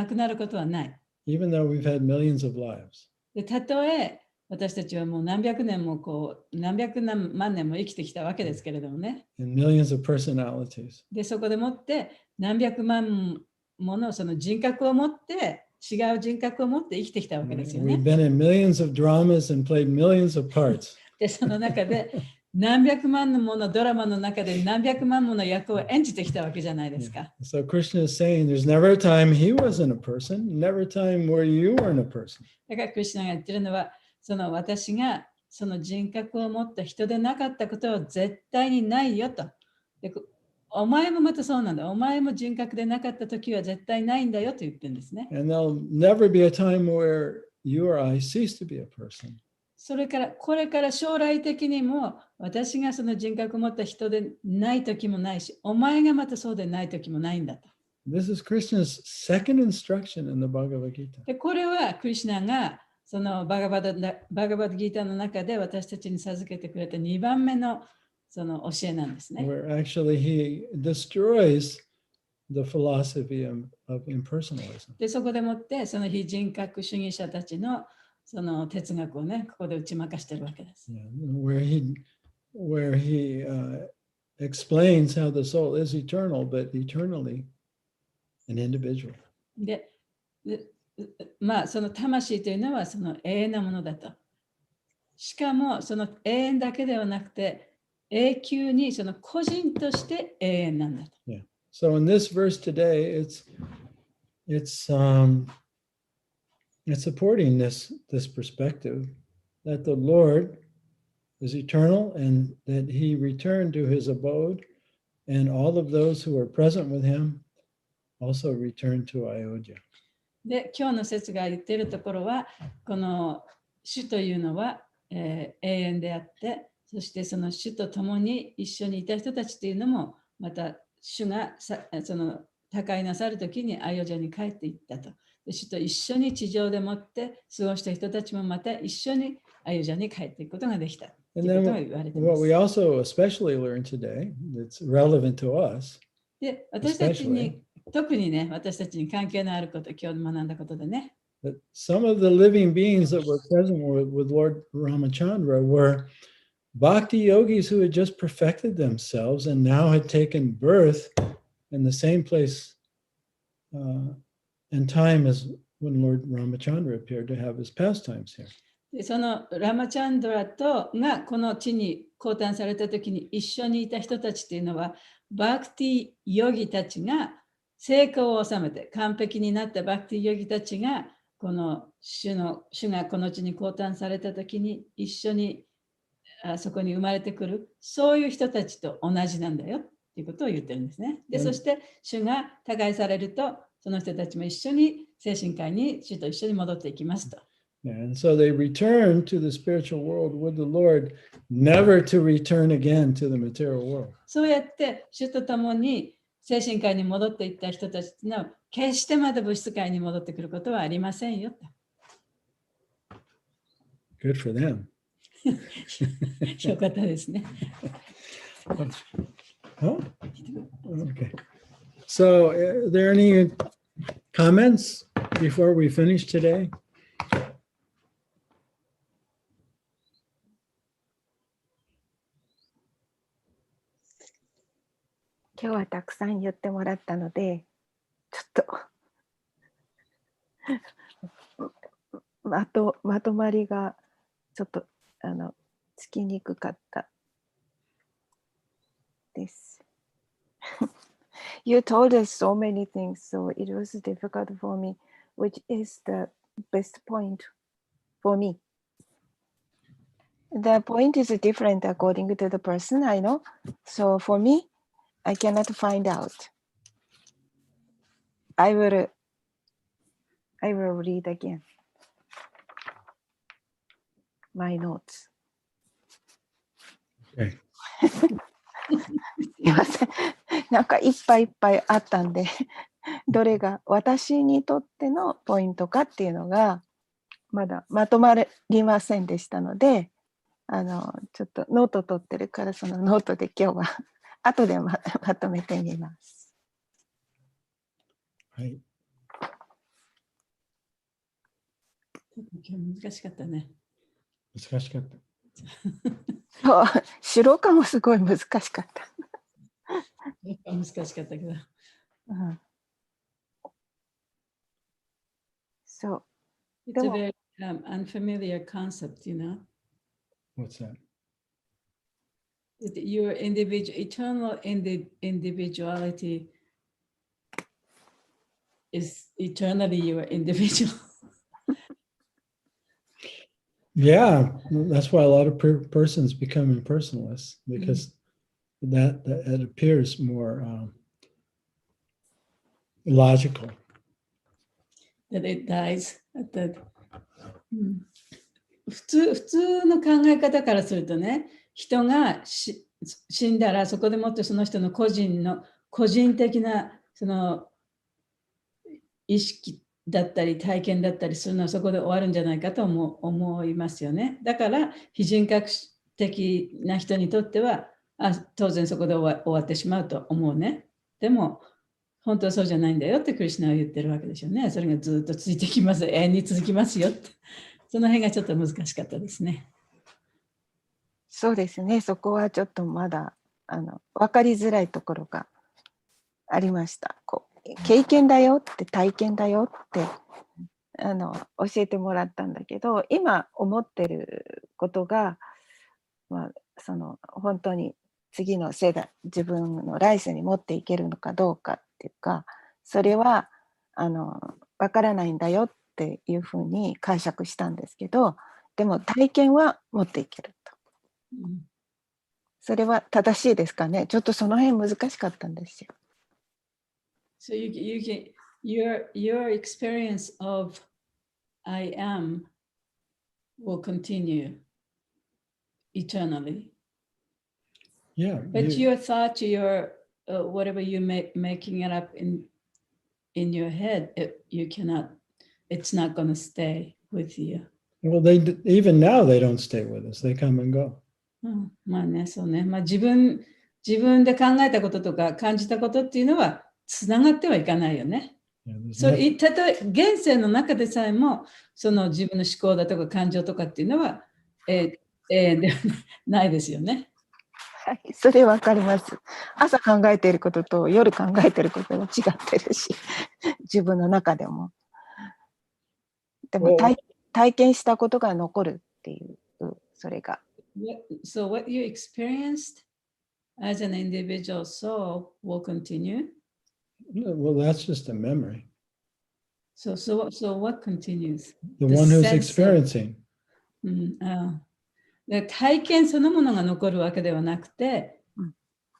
くなることはない。Even though we've had millions of lives. でたとえ私たちはもう何百年も何百万年も生きてきたわけですけれどもね。And millions of personalities. でそこでもって何百万ものその人格を持って違う人格を持って生きてきたわけですよ We've ね。been in millions of dramas and played millions of parts. でその中で何百万のものドラマの中で何百万もの役を演じてきたわけじゃないですか。So Krishna is saying there's never a time he wasn't a person, never a time where you weren't a person. だからクリシュナが言ってるのはその私がその人格を持った人でなかったことは絶対にないよと。でお前もまたそうなんだ。お前も人格でなかった時は絶対ないんだよと言ってるんですね。And there'll never be a time where you or I cease to be a person. それからこれから将来的にも私がその人格を持った人でない時もないし、お前がまたそうでない時もないんだと。This is Krishna's second instruction in the Bhagavad Gita. でこれはクリシュナがそのバガバダギータの中で私たちに授けてくれた2番目のその教えなんですね。Where actually he destroys the philosophy of impersonalism. でそこでもってその非人格主義者たちのその哲学をね、ここで打ち負かしてるわけです。Yeah, where he explains how the soul is eternal, but eternally an individual. でまあその魂というのはその永遠なものだと。しかもその永遠だけではなくて永久にその個人として永遠なんだと。Yeah. So in this verse today, it's supporting this perspective that the Lord is eternal and that he returned to his abode, and all of those who are present with him also returned to Ayodhya. で、今日の説が言っているところは、この主というのは、永遠であって、そしてその主と共に一緒にいた人たちというのも、また主がその他界なさるときにアヨジャに帰っていったと。で主と一緒に地上でもって過ごした人たちもまた一緒にアヨジャに帰っていくことができた。And then what we also especially learned today, that's relevant to us, で、私たちに特にね、私たちに関係のあること、今日学んだことでね。that some of the living beings that were present with Lord Ramachandra were bhakti yogis who had just perfected themselves and now had taken birth in the same place and time as when Lord Ramachandra appeared to have his pastimes here. でそのラマチャンドラがこの地に降誕されたときに一緒にいた人たちというのは、バクティヨギたちが成功を収めて、完璧になったバクティヨギたちが、この主がこの地に降誕されたときに一緒にそこに生まれてくる、そういう人たちと同じなんだよということを言ってるんですね。で、そして主が他界されると、その人たちも一緒に精神界に主と一緒に戻っていきますと。And so they returned to the spiritual world with the Lord, never to return again to the material world. そうやって主と共に精神界に戻っていった人たちの決してまた物質界に戻ってくることはありませんよと。Good for them. よかったですね。Oh, okay. So, are there any comments before we finish today? 今日はたくさん言ってもらったので、ちょっとまとまりがちょっとつきにくかったです。You told us so many things, so it was difficult for me, which is the best point for me. The point is different according to the person I know. So for me, I cannot find out. I will read again my notes. Okay. すいません。なんかいっぱいいっぱいあったんで、どれが私にとってのポイントかっていうのがまだまとまりませんでしたので、ちょっとノート取ってるからそのノートで今日は後で まとめてみます。はい。今日難しかったね。難しかった。そう、白かもすごい難しかった。難しかったけど。うん、そう。 It's a でも very unfamiliar concept, you know. What's that? Your eternal individuality is eternally your individual. Yeah, that's why a lot of persons become impersonalists, because that it appears more logical. That it dies at that. 普通の考え方からするとね、人が死んだらそこでもってその人の個人的なその意識だったり体験だったりするのはそこで終わるんじゃないかと思いますよね。だから非人格的な人にとっては当然そこで終わってしまうと思うね。でも本当はそうじゃないんだよってクリシュナは言ってるわけでしょうね。それがずっと続いてきます。永遠に続きますよって。その辺がちょっと難しかったですね。そうですね、そこはちょっとまだ分かりづらいところがありました。こう経験だよって体験だよって教えてもらったんだけど、今思ってることが、その本当に次の世代、自分の来世に持っていけるのかどうかっていうか、それは分からないんだよっていうふうに解釈したんですけど、でも体験は持っていけると。それは正しいですかね。ちょっとその辺難しかったんですよ。So your experience of I am will continue eternally. Yeah. But your thought, whatever you making it up in your head, you cannot. It's not going to stay with you. Well, even now they don't stay with us. They come and go. まあね、そうね。まあ自分で考えたこととか感じたことっていうのはつながってはいかないよね。例えば現世の中でさえもその自分の思考だとか感情とかっていうのは永遠ではないですよね。はい、それわかります。朝考えていることと夜考えていることが違ってるし、自分の中でも。でも体験したことが残るっていう、それが。So what you experienced as an individual soul will continue? Well, that's just a memory. So what continues? The one who's experiencing. 体験そのものが残るわけではなくて、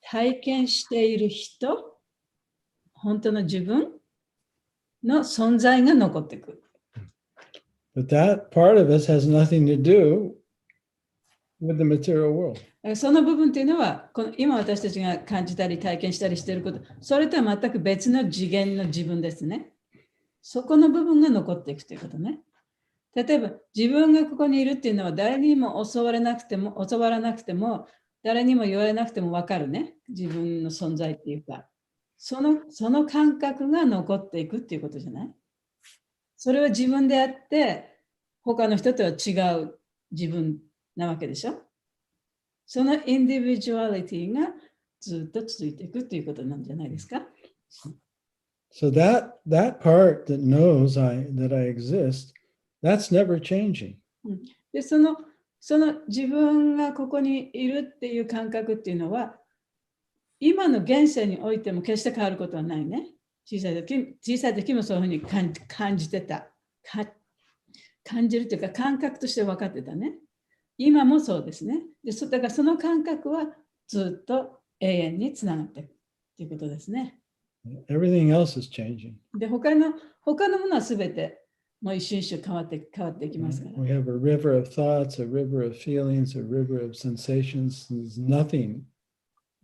体験している人、本当の自分の存在が残ってくる。But that part of us has nothing to do with the material world. その部分というのは、今私たちが感じたり体験したりしていること、それとは全く別の次元の自分ですね。そこの部分が残っていくということね。例えば自分がここにいるっていうのは誰にも教わらなくても誰にも言われなくても分かるね。自分の存在っていうか、その感覚が残っていくっていうことじゃない？それは自分であって他の人とは違う自分なわけでしょ。そのインディビジュアリティがずっと続いていくっていうことなんじゃないですか。So that part that knows that I exist, that's never changing. でその自分がここにいるっていう感覚っていうのは今の現世においても決して変わることはないね。小さい時もそういうふうに感じてた。感じるというか感覚として分かってたね。今もそうですね。だからその感覚はずっと永遠につながっていくということですね。Everything else is changing. で他のものはすべてもう一瞬一瞬変わっていきますから。We have a river of thoughts, a river of feelings, a river of sensations. There's nothing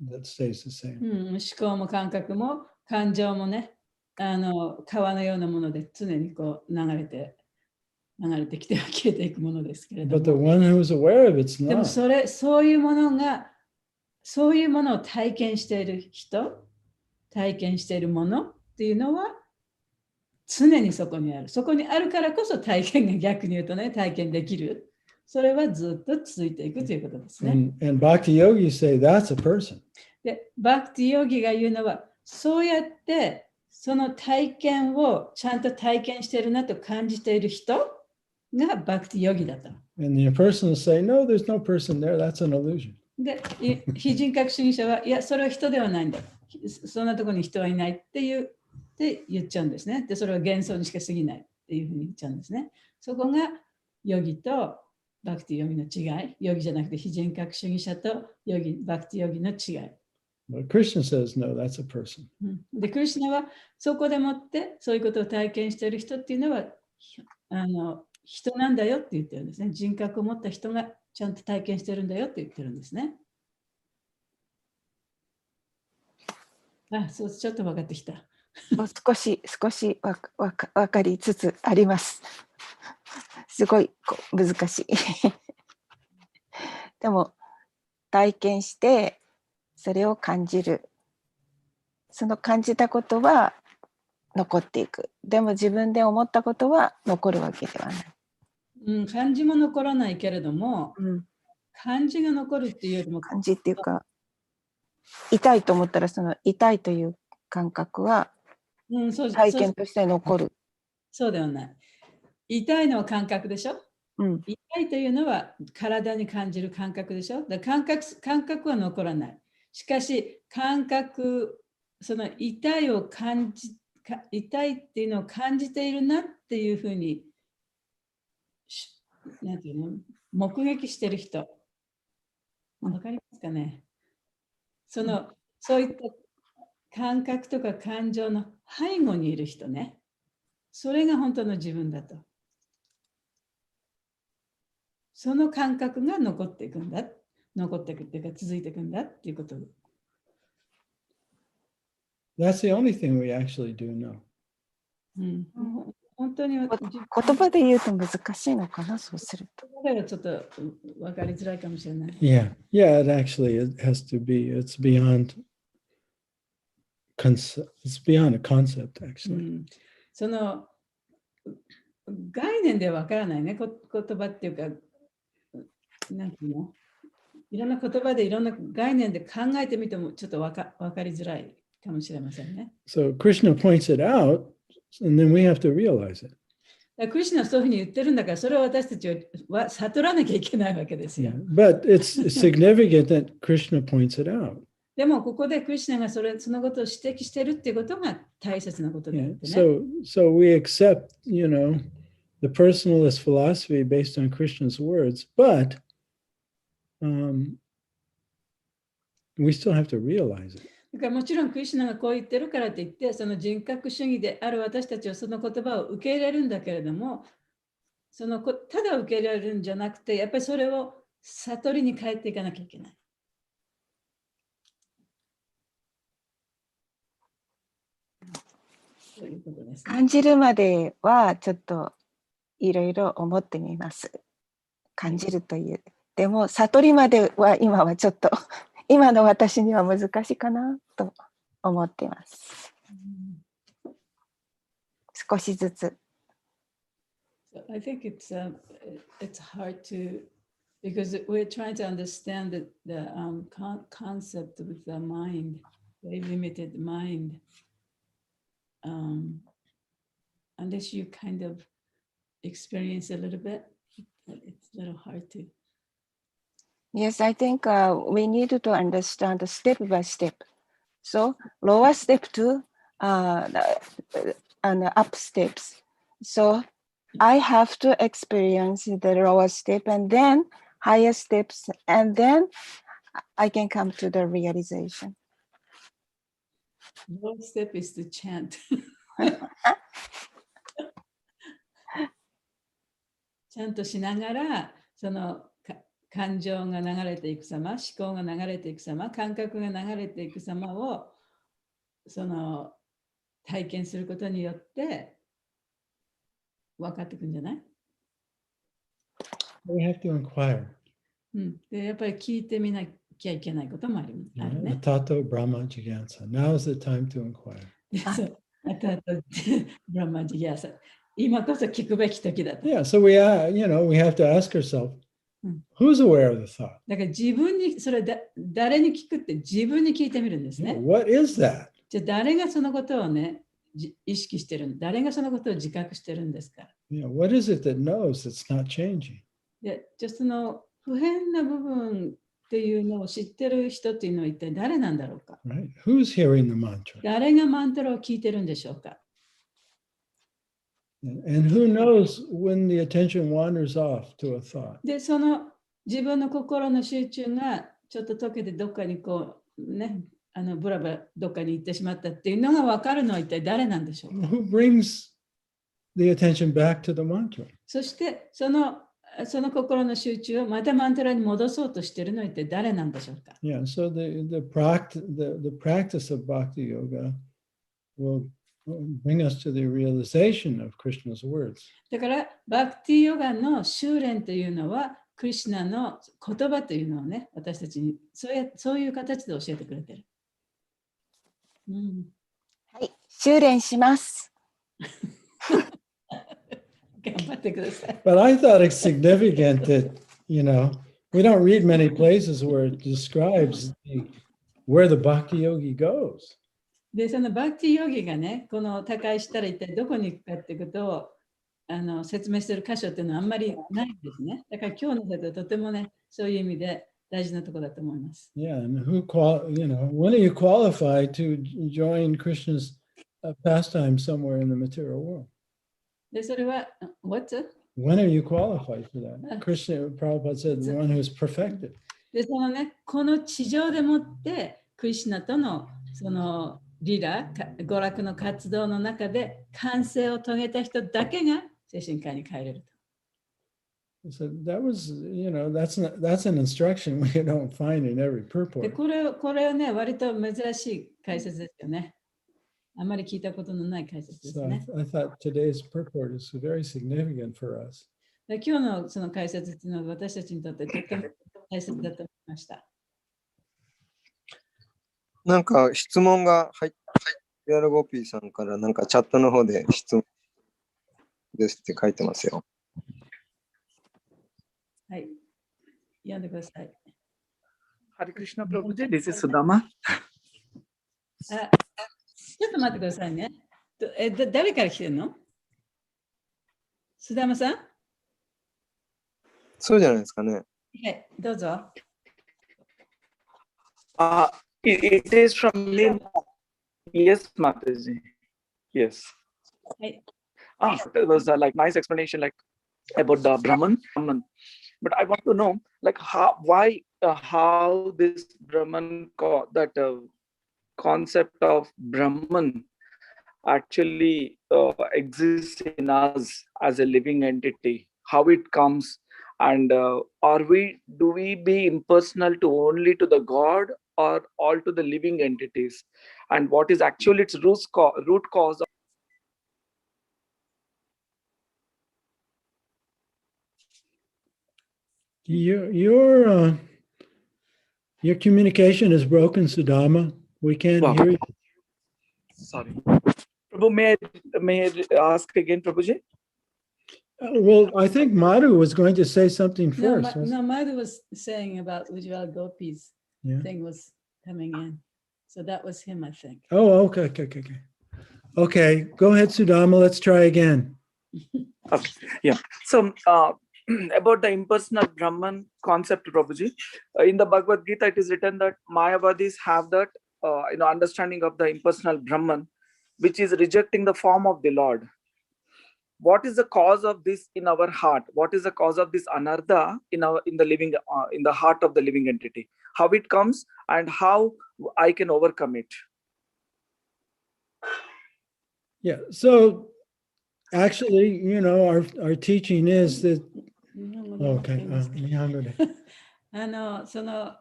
that stays the same. 思考も感覚も感情もね、川のようなもので常にこう流れてきては消えていくものですけれども。But the one who's aware of it's not. でもそういうものを体験している人、体験しているものっていうのは常にそこにある。そこにあるからこそ体験が逆に言うとね、体験できる。それはずっと続いていくということですね。And Bhakti yogis say that's a person. で、バクティヨギが言うのは、そうやってその体験をちゃんと体験しているなと感じている人がバクティヨギだと。And the impersonalists say, no, there's no person there. That's an illusion. で、非人格主義者は、いや、それは人ではないんだ。そんなところに人はいないって言っちゃうんですね。で、それは幻想にしか過ぎないっていうふうに言っちゃうんですね。そこがヨギとバクティヨギの違い。ヨギじゃなくて非人格主義者とバクティヨギの違い。But Krishna says, no, that's a person. で、クリシュナはそこでもってそういうことを体験している人っていうのは人なんだよって言ってるんですね。人格を持った人がちゃんと体験してるんだよって言ってるんですね。そう、ちょっと分かってきた。少しわかりつつあります。すごい難しい。でも体験してそれを感じる。その感じたことは残っていく。でも自分で思ったことは残るわけではない。感じも残らないけれども、感じが残るっていうよりも感じっていうか、痛いと思ったらその痛いという感覚は体験として残る。そうではない。痛いのは感覚でしょ、痛いというのは体に感じる感覚でしょ。だから感覚は残らない。しかしその痛いっていうのを感じているなっていうふうになんていうの、目撃している人。わかりますかね。そういった感覚とか感情の背後にいる人ね。それが本当の自分だと。その感覚が残っていくんだ。残っていくっていうか続いていくんだっていうこと。That's the only thing we actually do know. 本当に言葉で言うと難しいのかな、そうすると。ちょっと分かりづらいかもしれない。Yeah, it actually has to be. It's beyond concept. It's beyond a concept, actually. その概念では分からないね。言葉っていうか、なんていうの？いろんな言葉でいろんな概念で考えてみてもちょっと分かりづらいかもしれませんね。So Krishna points it out, and then we have to realize it. クリシュナはそういうふうに言ってるんだから、それを私たちは悟らなきゃいけないわけですよ。But it's significant that Krishna points it out. でもここでクリシュナがそのことを指摘してるっていうことが大切なことであってね。So we accept, the personalist philosophy based on Krishna's words, but we still have to realize it. だからもちろんクリシュナがこう言ってるからといって、その人格主義である私たちはその言葉を受け入れるんだけれども、ただ受け入れるんじゃなくて、やっぱりそれを悟りに変えていかなきゃいけない。そういうことですね。感じるまではちょっといろいろ思ってみます。感じるという。でも悟りまでは今はちょっと今の私には難しいかなと思っています。少しずつ。So I think it's hard to, because we're trying to understand the concept with the mind, very limited mind. Unless you kind of experience a little bit, it's a little hard to. Yes, I think we need to understand step by step. So lower step to and up steps. So I have to experience the lower step and then higher steps, and then I can come to the realization. Lower step is to chant. ちゃんとしながら、その感情が流れていく様、思考が流れていく様、感覚が流れていく様を体験することによって分かっていくんじゃない？ We have to inquire. でやっぱり聞いてみなきゃいけないこともあるね。Tato Brahma Jigyansa. Now is the time to inquire. あとブラマジギャーサ。今こそ聞くべき時だと。Yeah, so we have to ask ourselves, who's aware of the thought? だから自分に、それ誰に聞くって自分に聞いてみるんですね。What is that? じゃあ誰がそのことをね、意識してるの？誰がそのことを自覚してるんですか？ What is it that knows it's not changing? で、じゃあその不変な部分っていうのを知ってる人っていうのは一体誰なんだろうか？ Right? Who's hearing the mantra? 誰がマントラを聞いてるんでしょうか？ And who knows when the attention wanders off to a thought? で、その自分の心の集中がちょっと溶けてどっかにこうね、ブラブラどっかに行ってしまったっていうのが分かるのは一体誰なんでしょうか？ Who brings the attention back to the mantra? そしてその心の集中をまたマントラに戻そうとしているのは一体誰なんでしょうか？ Yeah, so the practice of bhakti yoga will bring us to the realization of Krishna's words. だからバクティヨガの修練というのはクリシュナの言葉というのをね、私たちにそういう形で教えてくれてる。はい、修練します。頑張ってください。 But I thought it's significant that, we don't read many places where it describes where the bhakti yogi goes. で、そのバクティヨギがね、この他界したら一体どこに行くかっていうことを説明している箇所っていうのはあんまりないんですね。だから今日の説はとてもね、そういう意味で大事なところだと思います。Yeah, and when are you qualified to join Krishna's pastime somewhere in the material world? で、それは、What's it? When are you qualified for that? Krishna, Prabhupada said, the one who is perfected. で、そのね、この地上でもってクリシュナとのそのリラ、娯楽の活動の中で完成を遂げた人だけが精神科に帰れると。So that was, that's an instruction we don't find in every で、 purport. これはね、割と珍しい解説ですよね。あまり聞いたことのない解説です So ね。 I thought today's purport is very significant for us. で、今日のその解説っていうのは私たちにとってとても大切だと思いました。なんか質問が入って、リアルゴピーさんからなんかチャットの方で質問ですって書いてますよ。はい。読んでください。Hare Krishna Prabhuji, this is Sudama. あ、ちょっと待ってくださいね。誰から来てるの？須田さん？そうじゃないですかね。はい、どうぞ。It is from me. Yes, Mataji. Yes. Hey. It was like nice explanation like about the Brahman. But I want to know like how this Brahman concept of Brahman actually exists in us as a living entity. How it comes, and do we be impersonal to only to the God or all to the living entities, and what is actually its root cause? Your communication is broken, Sudama. We can't hear you. Sorry, Prabhu, may I ask again, Prabhuji? Well, I think Madhu was going to say something first. No, Madhu was saying about Ujjwal Gopi's thing was coming in. So that was him, I think. Oh, okay. Okay, go ahead, Sudama. Let's try again. Okay. Yeah. So about the impersonal Brahman concept, Prabhuji, in the Bhagavad Gita, it is written that Mayavadis have that understanding of the impersonal Brahman, which is rejecting the form of the Lord. What is the cause of this in our heart? What is the cause of this anartha in the heart of the living entity? How it comes and how I can overcome it? Yeah. So actually, our teaching is that. Okay. その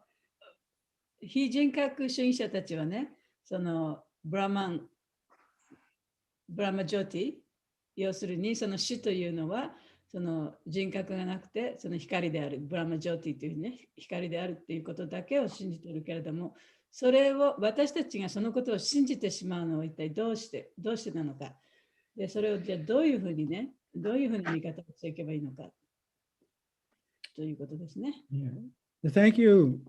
非人格主義者たちはね、そのブラマジョティ、要するにその死というのはその人格がなくてその光である、ブラマジョティというね、光であるっていうことだけを信じているけれども、それを私たちがそのことを信じてしまうのは一体どうしてなのか。で、それをじゃあどういうふうにね、どういうふうに見方をしていけばいいのかということですね。Yeah. Thank you,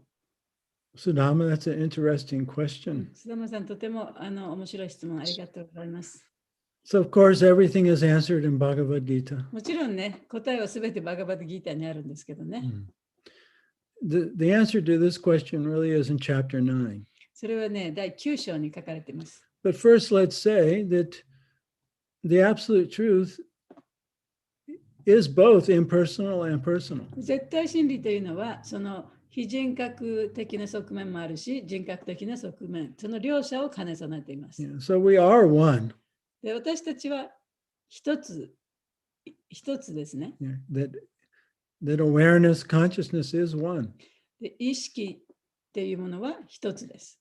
Sudama. That's an interesting question. 須田さん、とても面白い質問ありがとうございます。So, of course, everything is answered in Bhagavad Gita. もちろんね、答えはすべてバガバッドギーターにあるんですけどね。The answer to this question really is in chapter 9. それはね、第9章に書かれています。But first, let's say that the absolute truth is both impersonal and personal. 絶対真理というのは、その非人格的な側面もあるし、人格的な側面、その両者を兼ね備えています。Yeah, so we are one. で、私たちは一つですね。Yeah, that awareness, consciousness is one. で、意識っていうものは一つです。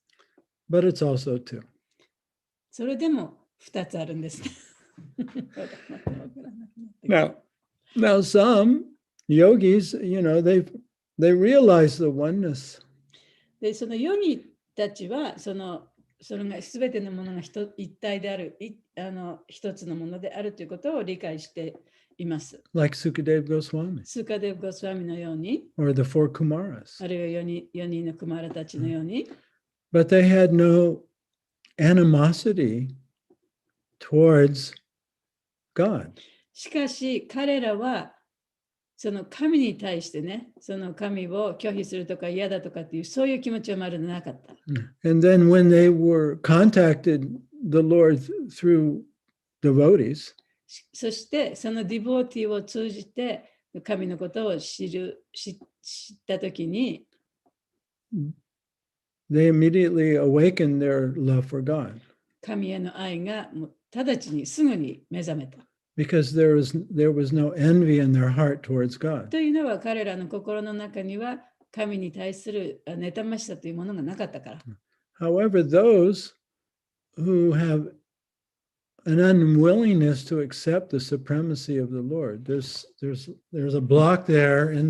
But it's also two. それでも二つあるんですね。Now some yogis, they realize the oneness. で、そのヨギたちは、それが全てのものが一体である、一つのものであるということを理解しています。Like Sukadeva Goswami. スーカデブ・ゴスワミのように、or the four Kumaras. あるいは4人のクマラたちのように、But they had no animosity towards God. しかし彼らはその神に対してね、その神を拒否するとか嫌だとかっていうそういう気持ちはまるでなかった。And then when they were contacted the Lord through devotees, そしてそのディボーティーを通じて神のことを知ったときに、they immediately awakened their love for God. 神への愛がもう直ちにすぐに目覚めた。Because there was no envy in their heart towards God. というのは彼らの心の中には神に対する妬ましさというものがなかったから。However, those who have an unwillingness to accept the supremacy of the Lord, there's a block there in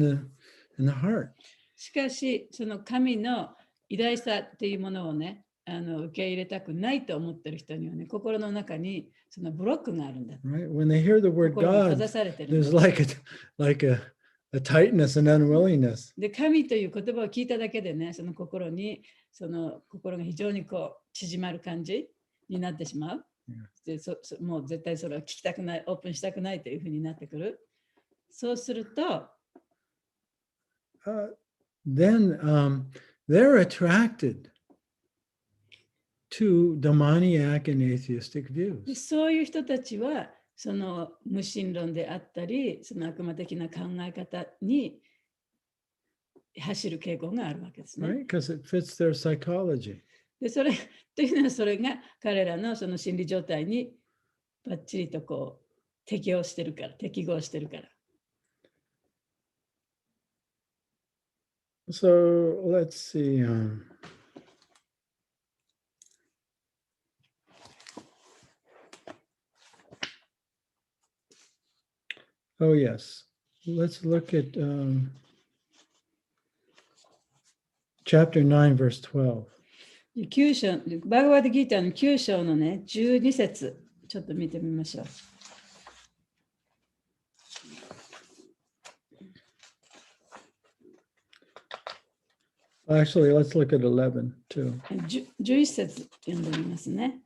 the heart. しかし、その神の偉大さというものをね、受け入れたくないと思っている人にはね、心の中にそのブロックがあるんだ。Right? When they hear the word 心が閉 God, ざされてるんだ there's like a tightness and unwillingness. で、神という言葉を聞いただけでね、その心が非常に縮まる感じになってしまう。でもう絶対それは聞きたくない、オープンしたくないというふうになってくる。そうすると、then they're attracted to demoniac and atheistic で views. そういう人たちは、その無神論であったり、その悪魔的な考え方に走る傾向があるわけですね。Right? Because it fits their psychology. で、それというのはそれが彼らのその心理状態にバッチリと適合してるから。So let's see. Oh, yes. Let's look at chapter 9, verse 12. 9章、バガバッドギーターの9章のね、12節、ちょっと見てみましょう。Actually, let's look at 11 too. 11節読んでみますね。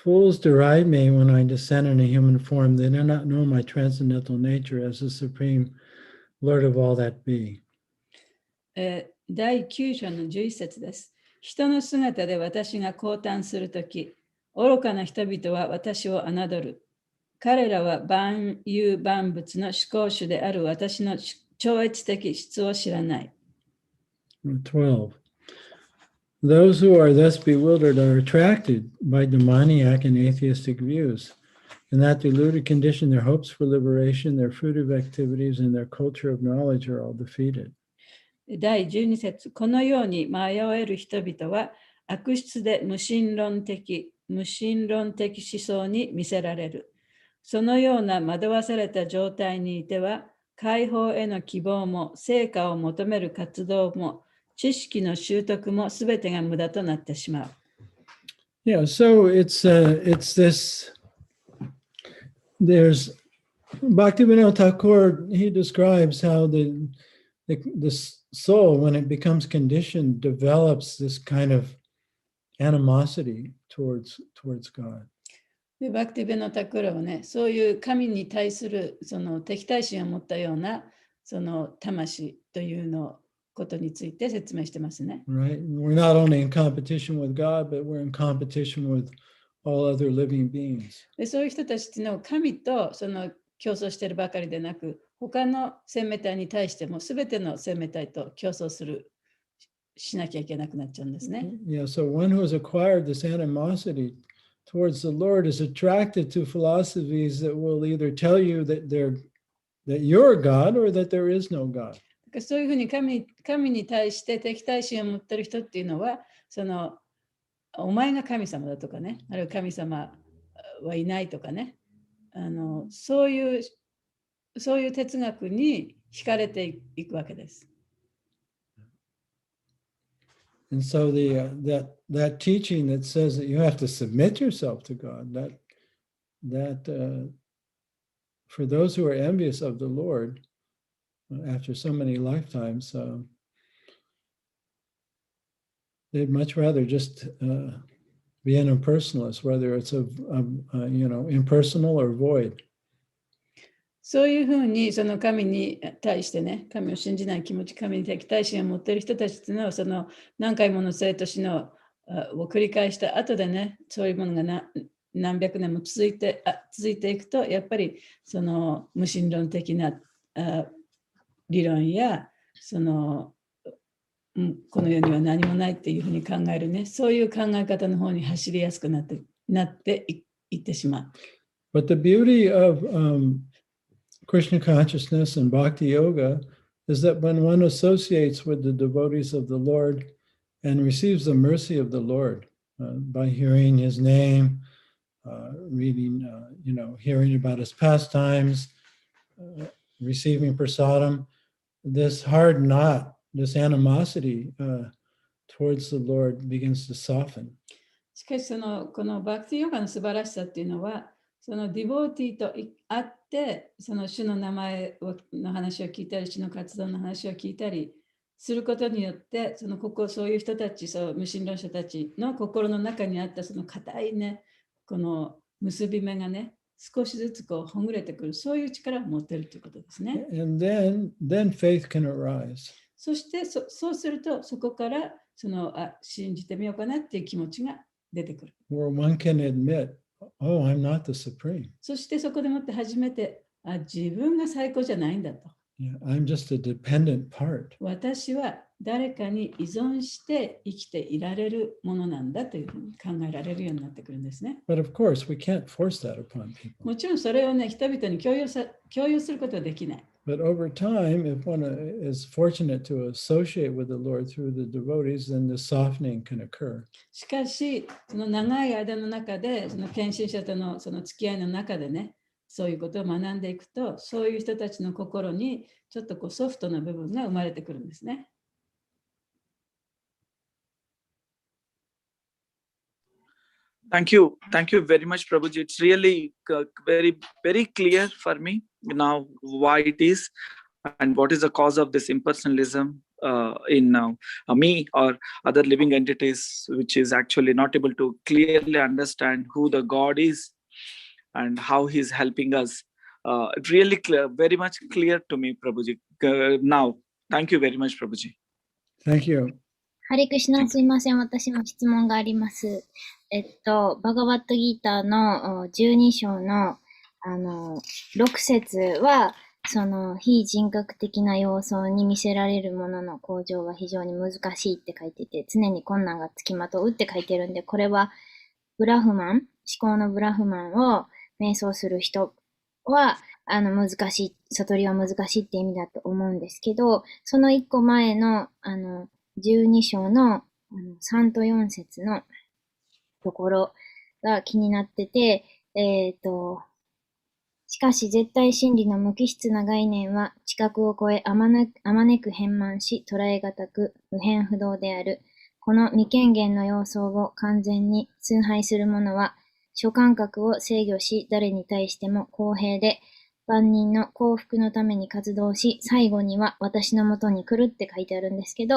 Fools deride me when I descend in a human form. They do not know my transcendental nature as the supreme Lord of all that be. 第9章の11節です。人の姿で私が降誕するとき、愚かな人々は私を侮る。彼らは万有万物の思考主である私の超越的質を知らない。12. Those who are thus bewildered are attracted by demoniac and atheistic views. In that deluded condition, their hopes for liberation, their fruitive activities, and their culture of knowledge are all defeated. 第12節、このように迷える人々は悪質で無神論的思想に見せられる。そのような惑わされた状態にいては、解放への希望も成果を求める活動も知識の習得もすべてが無駄となってしまう。Yeah, so it's this. There's Bhaktivinoda Thakur. He describes how the soul, when it becomes conditioned, develops this kind of animosity towards God. でバクティベノタクラはね、そういう神に対するその敵対心を持ったようなその魂というのことについて説明してますね。Right? We're not only in competition with God, but we're in competition with all other living beings. でそういう人たちっていうのは神とその競争しているばかりでなく、他の生命体に対しても全ての生命体と競争しなきゃいけなくなっちゃうんですね。Yeah, so one who has acquired this animosity towards the Lord is attracted to philosophies that will either tell you that you're God or that there is no God. そういうふうに神に対して敵対心を持っている人っていうのは、そのお前が神様だとかね、あるいは神様はいないとかね、そういう哲学に惹かれていくわけです。And so that teaching that says that you have to submit yourself to God, that for those who are envious of the Lord after so many lifetimes, they'd much rather just be an impersonalist, whether it's impersonal or void. そういうふうにその神に対してね、神を信じない気持ち、神に敵対心を持っている人たちというのは、その何回もの生と死のを繰り返した後でね、そういうものが何百年も続いていくと、やっぱりその無神論的な理論や、そのこの世には何もないっていうふうに考えるね、そういう考え方の方に走りやすくなっていってしまう。But the beauty of Krishna consciousness and bhakti yoga is that when one associates with the devotees of the Lord and receives the mercy of the Lord by hearing his name, reading, hearing about his pastimes, receiving prasadam, this hard knot, this animosity towards the Lord begins to soften. しかしこのバクティヨガの素晴らしさっていうのは、そのディボーティーと会って、その主の名前の話を聞いたり、主の活動の話を聞いたりすることによって、そういう人たち、無神論者たちの心の中にあったその硬いね、この結び目がね、少しずつほぐれてくる、そういう力を持っているということですね。And then faith can arise. そしてそうすると、そこから信じてみようかなっていう気持ちが出てくる。Where one can admit, oh, I'm not the supreme. そしてそこでもって初めて、自分が最高じゃないんだと。Yeah, I'm just a dependent part. 私は誰かに依存して生きていられるものなんだというふうに考えられるようになってくるんですね。But of course, we can't force that upon people. もちろんそれをね、人々に強要することはできない。But over time, if one is fortunate to associate with the Lord through the devotees, then the softening can occur. しかし、その長い間の中で、その献身者とのその付き合いの中でね、そういうことを学んでいくと、そういう人たちの心にちょっとソフトな部分が生まれてくるんですね。Thank you very much, Prabhuji. It's really very, very clear for me now why it is and what is the cause of this impersonalism in me or other living entities, which is actually not able to clearly understand who the God is and how He's helping us. Really clear, very much clear to me, Prabhuji. Now, thank you very much, Prabhuji. Thank you. ハレクシナ、すいません。私も質問があります。バガバットギーターの12章の6節は、その非人格的な要素に見せられるものの向上は非常に難しいって書いてて、常に困難がつきまとうって書いてるんで、これはブラフマン、思考のブラフマンを瞑想する人は、難しい、悟りは難しいって意味だと思うんですけど、その一個前の、12章の、3と4節のところが気になってて、しかし絶対真理の無機質な概念は知覚を超えあまねく変満し捉えがたく不変不動である。この未権限の要素を完全に崇拝する者は諸感覚を制御し誰に対しても公平で万人の幸福のために活動し最後には私のもとに来るって書いてあるんですけど、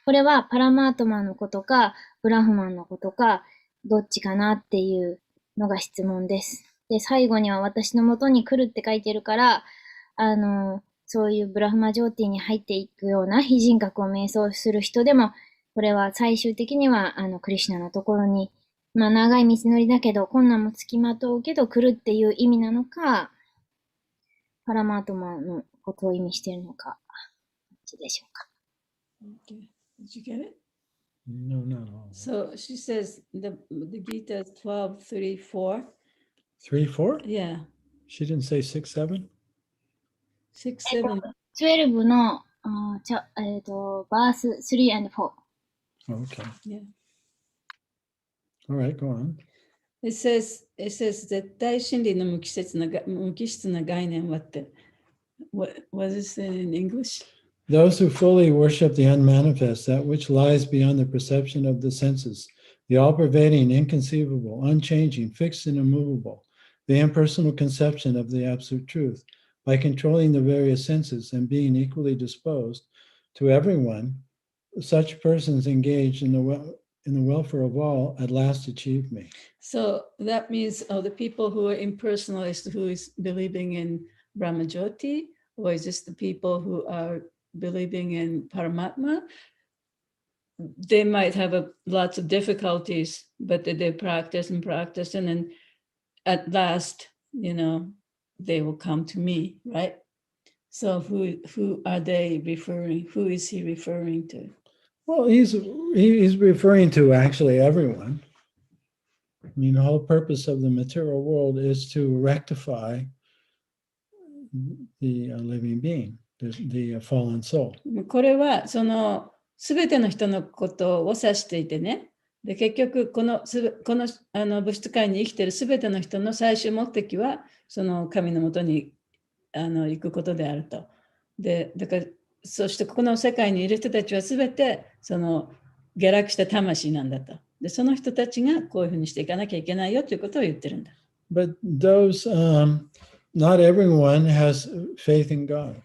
これはパラマートマのことかブラフマンのことかどっちかなっていうのが質問です。で、最後には私の元に来るって書いてるから、そういうブラフマジョーティに入っていくような非人格を瞑想する人でも、これは最終的には、クリシュナのところに、まあ長い道のりだけど、困難もつきまとうけど来るっていう意味なのか、パラマートマのことを意味しているのか、どっちでしょうか。Okay. Did you get it? No, not all. So she says the Gita is 12:34. 3, 4? Yeah, She didn't say 6, 7? 6, 7. 12の、バース3 and 4。Oh, okay. Yeah. All right, go on. It says 絶対真理の無機質な概念はって。What is it in English? Those who fully worship the unmanifest, that which lies beyond the perception of the senses, the all-pervading, inconceivable, unchanging, fixed and immovable, the impersonal conception of the absolute truth, by controlling the various senses and being equally disposed to everyone, such persons engaged in the welfare of all at last achieve me. So that means the people who are impersonalist, who is believing in Brahmajyoti, or is just the people who are believing in Paramatma? They might have lots of difficulties, but they practice, and then at last, they will come to me, right? So who are they referring? Who is he referring to? Well, he's referring to actually everyone. I mean, the whole purpose of the material world is to rectify the living being, the fallen soul. これはそのすべての人のことを指していてね。で結局この物質界に生きているすべての人の最終目的はその神のもとに行くことであると。でだからそしてここの世界にいる人たちはすべてその下落した魂なんだと。でその人たちがこういうふうにしていかなきゃいけないよということを言ってるんだ。But those, not everyone has faith in God.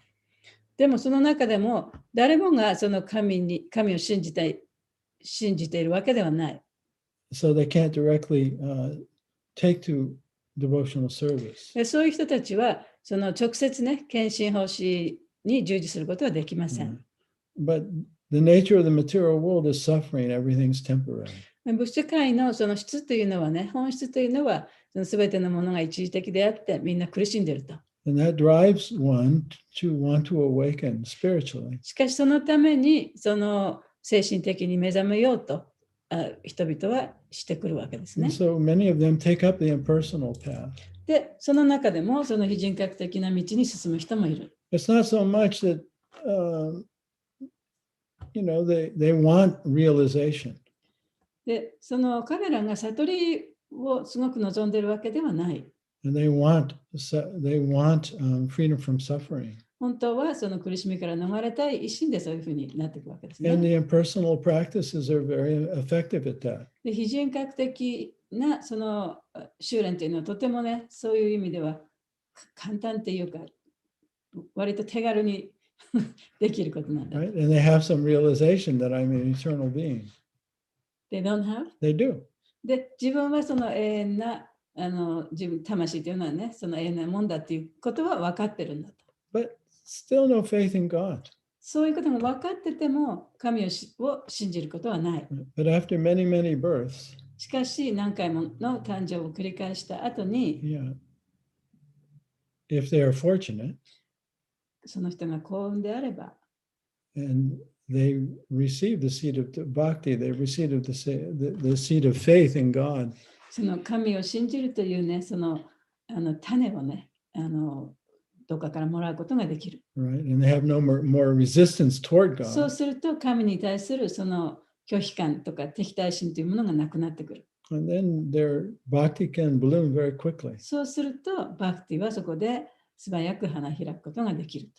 でもその中でも誰もがその神を信じているわけではない。So they can't directly take to devotional service. そういう人たちはその直接ね、献身奉仕に従事することはできません。But the nature of the material world is suffering, everything's temporary. 物質界のその質というのはね、本質というのはその全てのものが一時的であってみんな苦しんでいると。And that drives one to want to awaken spiritually. しかしそのためにその精神的に目覚めようと人々はしてくるわけですね。And so many of them take up the impersonal path. で、その中でもその非人格的な道に進む人もいる。It's not so much that, they want realization. で、その彼らが悟りをすごく望んでいるわけではない。And they want freedom from suffering. 本当はその苦しみから逃れたい一心でそういうふうになっていくわけですね。And the impersonal practices are very effective at that. で、非人格的なその修練というのはとてもね、そういう意味では簡単っていうか、割と手軽にできることなんだ。Right? And they have some realization that I'm an eternal being. They don't have? They do. で、自分はその永遠な自分魂というのはね、その永遠なもんだっていうことは分かってるんだと。But still no faith in God. そういうことが分かってても神を信じることはない。But after many, many births, しかし何回もの誕生を繰り返した後に、if they are fortunate, その人が幸運であれば、and they receive the seed of bhakti, they receive the seed of faith in God. その神を信じるというね、その種をね、どっかからもらうことができる。Right? And they have no more resistance toward そう God. すると、神に対するその拒否感とか敵対心というものがなくなってくる。And then their bhakti can bloom very quickly. そうすると、バクティはそこで素早く花開くことができると。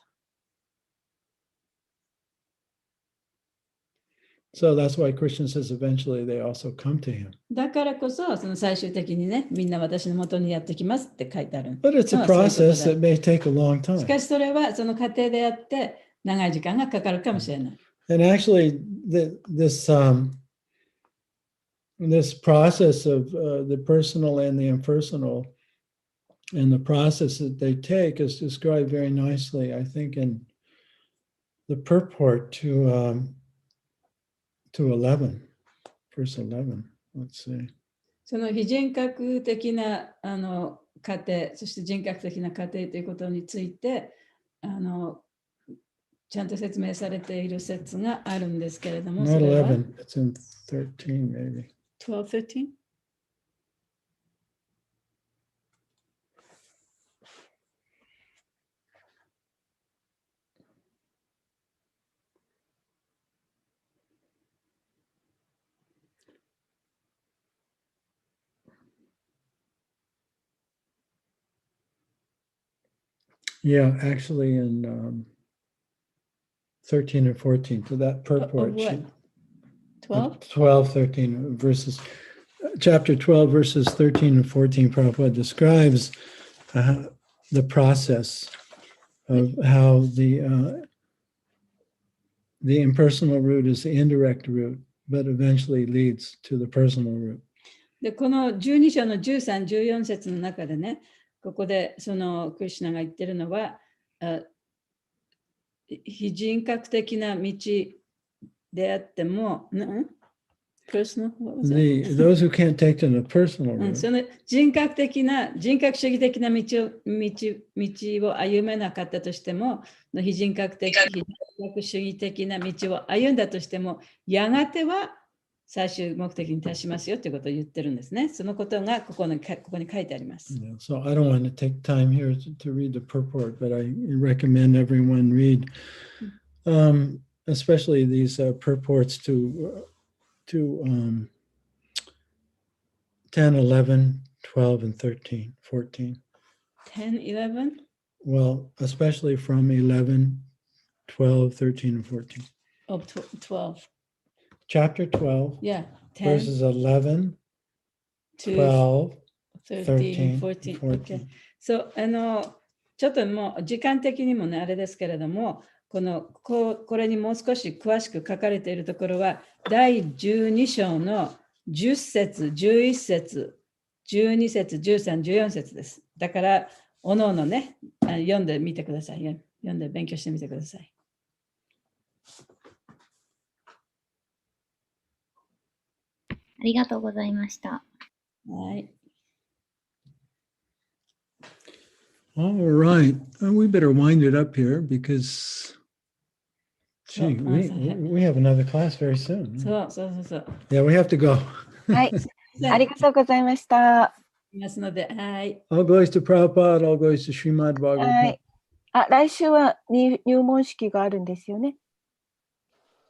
So that's why Krishna says eventually they also come to him. だからこそ、その最終的にね、みんな私の元にやってきますって書いてある。 But it's a まあそういうことだ。 process that may take a long しか time. しそれはその過程であって長い時間がかかるかもしれない。 And actually, this process of the personal and the impersonal, and the process that they take is described very nicely, I think, in the purport to 11, verse 11. Let's see. その非人格的な過程、そして人格的な過程ということについてちゃんと説明されている説があるんですけれども、 Not それは 11, it's in 13 maybe. 12, 13? Yeah, actually in 13 and 14, to that purport. What? 12? 12, 13 verses. Chapter 12, verses 13 and 14, Prabhupada describes the process of how the impersonal route is the indirect route, but eventually leads to the personal route. でこの12章の13、14節の中でね、ここでそのクリシュナが言ってるのは、非人格的な道であっても、personal? Those who can't take to the personal うん、 route, その人格主義的な道を歩めなかったとしても、非人格主義的な道を歩んだとしても、やがては最終目的に達しますよということを言ってるんですね。そのことがここに書いてあります。so I don't want to take time here to read the purport, but I recommend everyone read, especially these purports to 10, 11, 12, and 13, 14. 10, 11? Well, especially from 11, 12, 13, and 14. Oh, 12. Chapter 12, Yeah, 10, verses 11, 12, 13, 13, 14. 14. Okay. So, ちょっともう時間的にもね、あれですけれども、これにもう少し詳しく書かれているところは、第12章の10節、11節、12節、13、14節です。だから、おのおのね、読んでみてください。読んで勉強してみてください。ありがとうございました。はい。All right. We better wind it up here because, gee, we have another class very soon. そう。Yeah, we have to go. はい、ありがとうございました。いますので、はい。All goes to Prabhupada, all goes to Srimad は Bhagavatam. い。来週は入門式があるんですよね。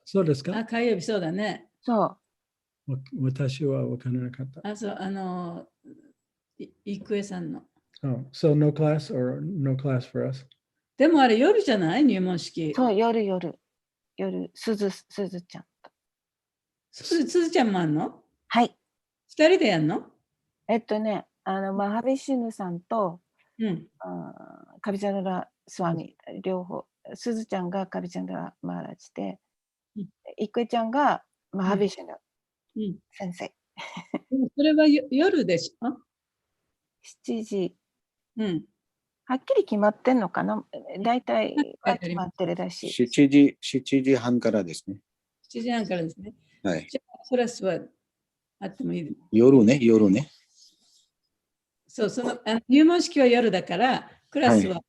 そうですか？火曜日そうだね。そう。私は分からなかった。そう、郁恵さんの。Oh, so no class or no class for us? でもあれ夜じゃない入門式。そう、夜、すずちゃんと。すずちゃんもあんの？はい。二人でやんの？マハビシュヌさんと、カビチャンダラスワミ、両方。すずちゃんがカビチャンダラマーラジで、郁恵ちゃんがマハビシュヌ先生。それは夜でしょ？7時。はっきり決まってんのかな？大体決まってるらしい。7時半からですね。7時半からですね。はい。じゃあ、クラスはあってもいい？夜ね。そう、入門式は夜だから、クラスは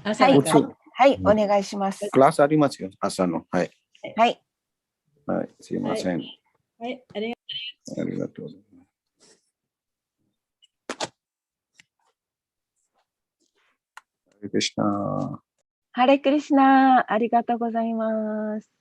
朝だから。はい、お願いします。クラスありますよ、朝の。はい。はい。はい、すいません。はい、ありがとうございます。クリシナ。ハレクリシナ、ありがとうございます。